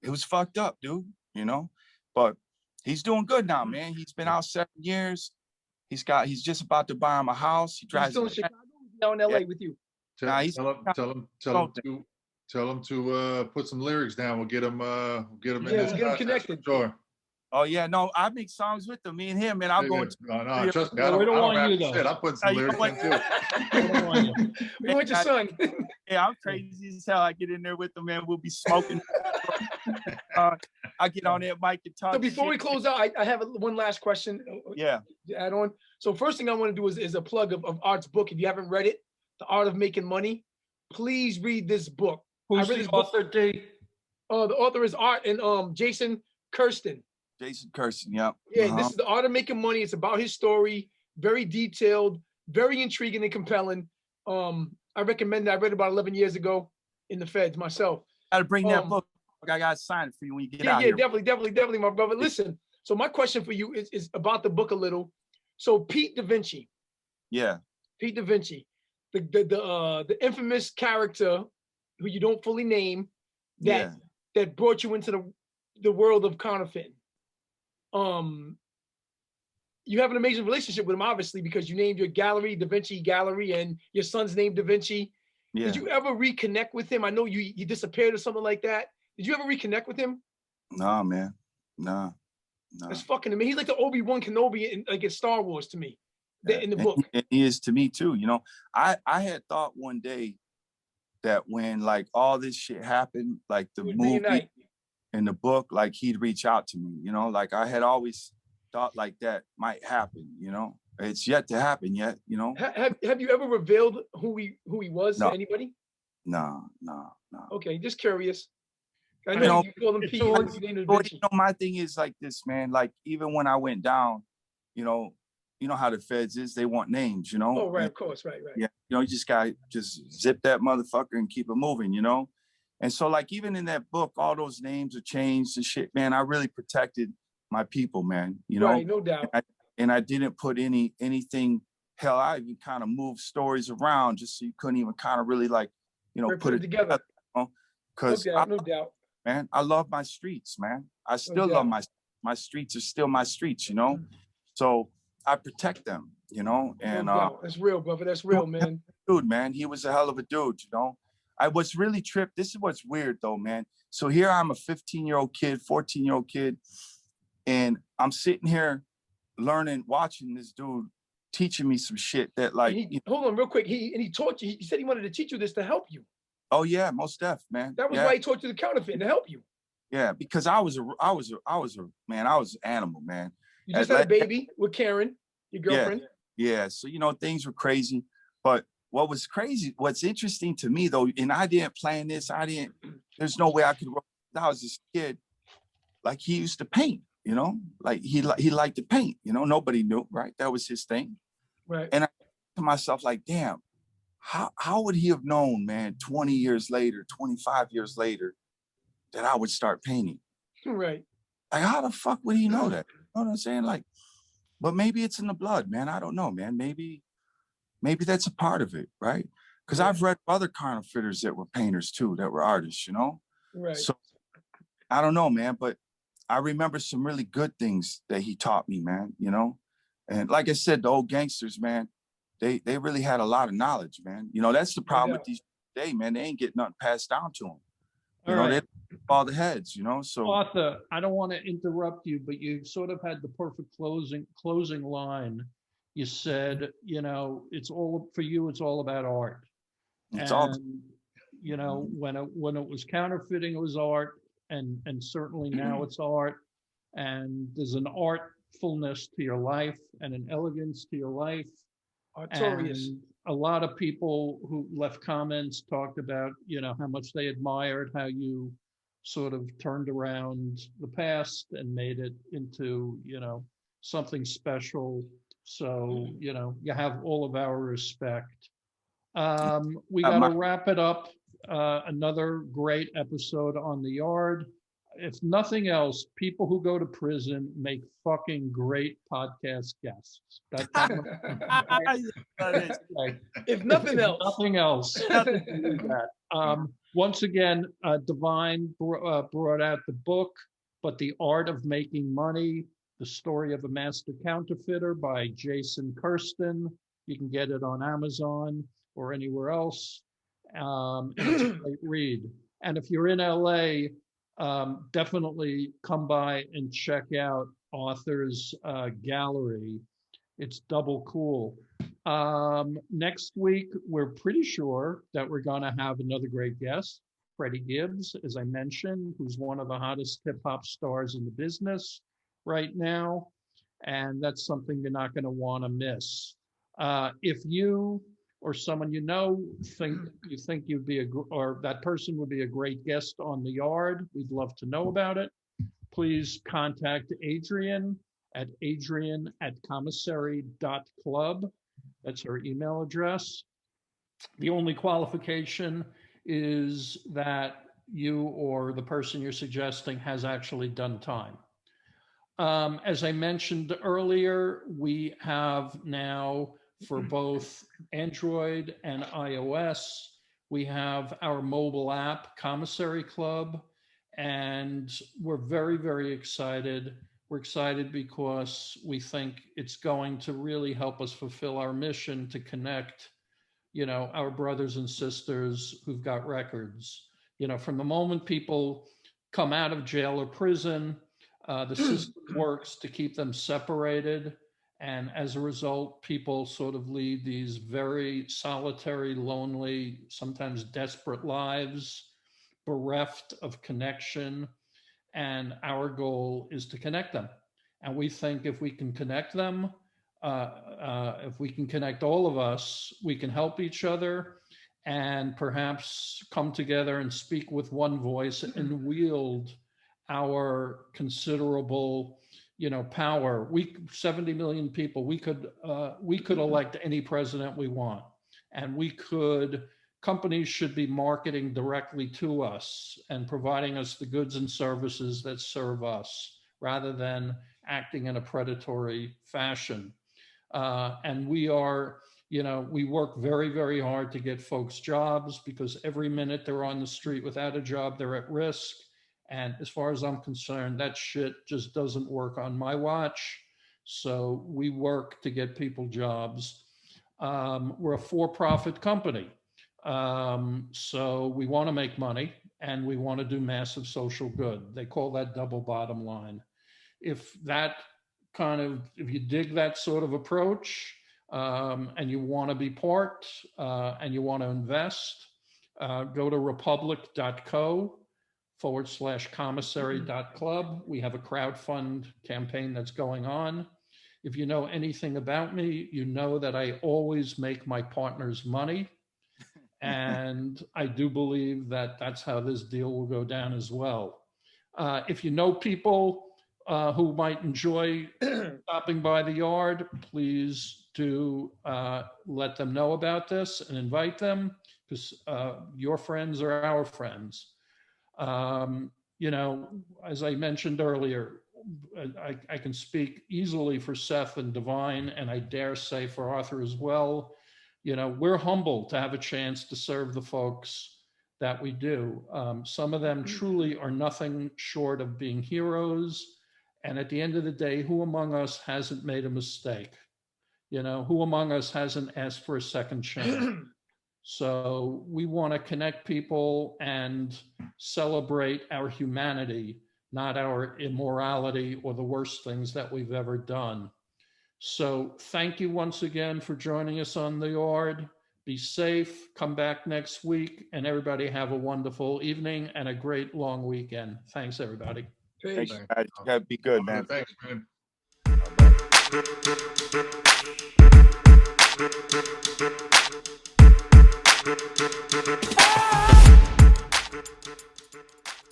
It was fucked up, dude, you know. But he's doing good now, man. He's been out 7 years. He's just about to buy him a house. He drives still in Chicago, down in LA with you. Tell him to put some lyrics down. We'll get him in this we'll get him connected. Sure. Oh yeah, no, I make songs with him. Me and him, and I'll go into No, trust me. No, we don't want you, though. I'm putting some lyrics in too. We want your son. Yeah, I'm crazy as hell. I get in there with them, man. We'll be smoking. I get on that mic and talk. So before we close out, I have one last question. Yeah. To add on. So first thing I want to do is a plug of Art's book. If you haven't read it, The Art of Making Money, please read this book. Who's the author, D? The author is Art and Jason Kirsten. Jason Kirsten, yeah. Yeah, this is The Art of Making Money. It's about his story, very detailed. very intriguing and compelling. I recommend it. I read about 11 years ago in the Feds myself. Gotta bring that Um, book. I gotta sign it for you when you get Yeah, out yeah, here. definitely, my brother. Listen, so my question for you is about the book a little. So Pete Da Vinci, Yeah, Pete Da Vinci, the infamous character who you don't fully name that yeah. that brought you into the world of counterfeiting. Um, you have an amazing relationship with him, obviously, because you named your gallery Da Vinci Gallery, and your son's named Da Vinci. Did Yeah. you ever reconnect with him? I know you disappeared or something like that. Did you ever reconnect with him? Nah, man. Nah, That's nah. fucking amazing. He's like the Obi-Wan Kenobi in like in Star Wars to me, Yeah. in the And book. he is to me too. You know, I had thought one day that when like all this shit happened, like the He would movie reunite. and the book, like he'd reach out to me, you know, like I had always thought like that might happen, you know. It's yet to happen yet, you know. Have you ever revealed who he was to No, anybody? no, no, no. Okay, just curious. I I know You mean, know, you call him it's Pete. always- You named him Da well, Vinci. you know, my thing is like this, man. Like even when I went down, you know how the feds is, they want names, you know. Oh, right, And, of course, right. yeah, you know, you just gotta just zip that motherfucker and keep it moving, you know. And so like even in that book, all those names are changed and shit, man. I really protected my people, man, you know. Right, no doubt. And I didn't put anything. Hell, I even kind of moved stories around just so you couldn't even kind of really like, you know, Right, put it together. because No doubt. man, I love my streets, man. I still doubt. love my streets are still my streets, you know. So I protect them, you know. And No doubt. That's real, brother. That's real, man. dude, man, he was a hell of a dude, you know. I was really tripped. This is what's weird though, man. So here I'm a 15-year-old kid, 14-year-old kid, and I'm sitting here learning, watching this dude teaching me some shit that like, Hold on real quick. He taught you, he said he wanted to teach you this to help you. oh yeah, most def, man. That was Yeah. why he taught you the counterfeit, to help you. Yeah, because I was a man, I was an animal, man. You just At had a baby with Karen, your girlfriend. Yeah, so you know things were crazy, but what's interesting to me though, and I didn't plan this, there's no way I could. I was this kid, like he used to paint, you know, like he liked to paint, you know, nobody knew, right? That was his thing. Right. And I to myself like, damn, how would he have known, man, 20 years later, 25 years later, that I would start painting? Right. Like, how the fuck would he know that? You know what I'm saying? Like, but maybe it's in the blood, man. I don't know, man. Maybe that's a part of it, right? Because Right. I've read other counterfeiters that were painters too, that were artists, you know? Right. So I don't know, man, but I remember some really good things that he taught me, man, you know? And like I said, the old gangsters, man, they really had a lot of knowledge, man. You know, that's the problem with these today, man. They ain't getting nothing passed down to them. You know, they all the heads, you know. So Arthur, I don't want to interrupt you, but you sort of had the perfect closing line. You said, you know, it's all for you, it's all about art. it's And all you know, when it was counterfeiting, it was art, and certainly now it's art. And there's an artfulness to your life and an elegance to your life. Artorias. And a lot of people who left comments talked about, you know, how much they admired how you sort of turned around the past and made it into, you know, something special. So, you know, you have all of our respect. We got to wrap it up. Another great episode on the yard. If nothing else, people who go to prison make fucking great podcast guests. That's okay. If nothing else. Nothing else. Once again, Divine brought out the book, But the Art of Making Money, The Story of a Master Counterfeiter by Jason Kirsten. You can get it on Amazon or anywhere else. And it's a great read. And if you're in LA, definitely come by and check out Arthur's gallery. It's double cool. Next week, we're pretty sure that we're going to have another great guest, Freddie Gibbs, as I mentioned, who's one of the hottest hip hop stars in the business right now. And that's something you're not going to want to miss. If you or someone you know think you'd be or that person would be a great guest on the yard, we'd love to know about it. Please contact Adrian at commissary.club. That's her email address. The only qualification is that you or the person you're suggesting has actually done time. As I mentioned earlier, we have now for both Android and iOS, we have our mobile app, Commissary Club, and we're very, very excited. We're excited because we think it's going to really help us fulfill our mission to connect, our brothers and sisters who've got records. From the moment people come out of jail or prison, the system works to keep them separated. And as a result, people sort of lead these very solitary, lonely, sometimes desperate lives, bereft of connection. And our goal is to connect them. And we think if we can connect them, if we can connect all of us, we can help each other and perhaps come together and speak with one voice and wield our considerable, power. 70 million people, we could elect any president we want, and companies should be marketing directly to us and providing us the goods and services that serve us rather than acting in a predatory fashion. And we work very, very hard to get folks jobs, because every minute they're on the street without a job, they're at risk. And as far as I'm concerned, that shit just doesn't work on my watch. So we work to get people jobs. We're a for-profit company. So we want to make money and we want to do massive social good. They call that double bottom line. If you dig that sort of approach, and you want to be part, and you want to invest, go to republic.co/commissary.club. We have a crowdfund campaign that's going on. If you know anything about me, you know that I always make my partners money. And I do believe that that's how this deal will go down as well. If you know people who might enjoy stopping by the yard, please do let them know about this and invite them, because your friends are our friends. As I mentioned earlier, I can speak easily for Seth and Divine, and I dare say for Arthur as well. We're humbled to have a chance to serve the folks that we do. Some of them truly are nothing short of being heroes. And at the end of the day, who among us hasn't made a mistake? Who among us hasn't asked for a second chance? So we want to connect people and celebrate our humanity, not our immorality or the worst things that we've ever done. So thank you once again for joining us on the yard. Be safe, come back next week, and everybody have a wonderful evening and a great long weekend. Thanks, everybody. Peace. Thanks, guys. You gotta be good, man. Thanks, man. Bye-bye.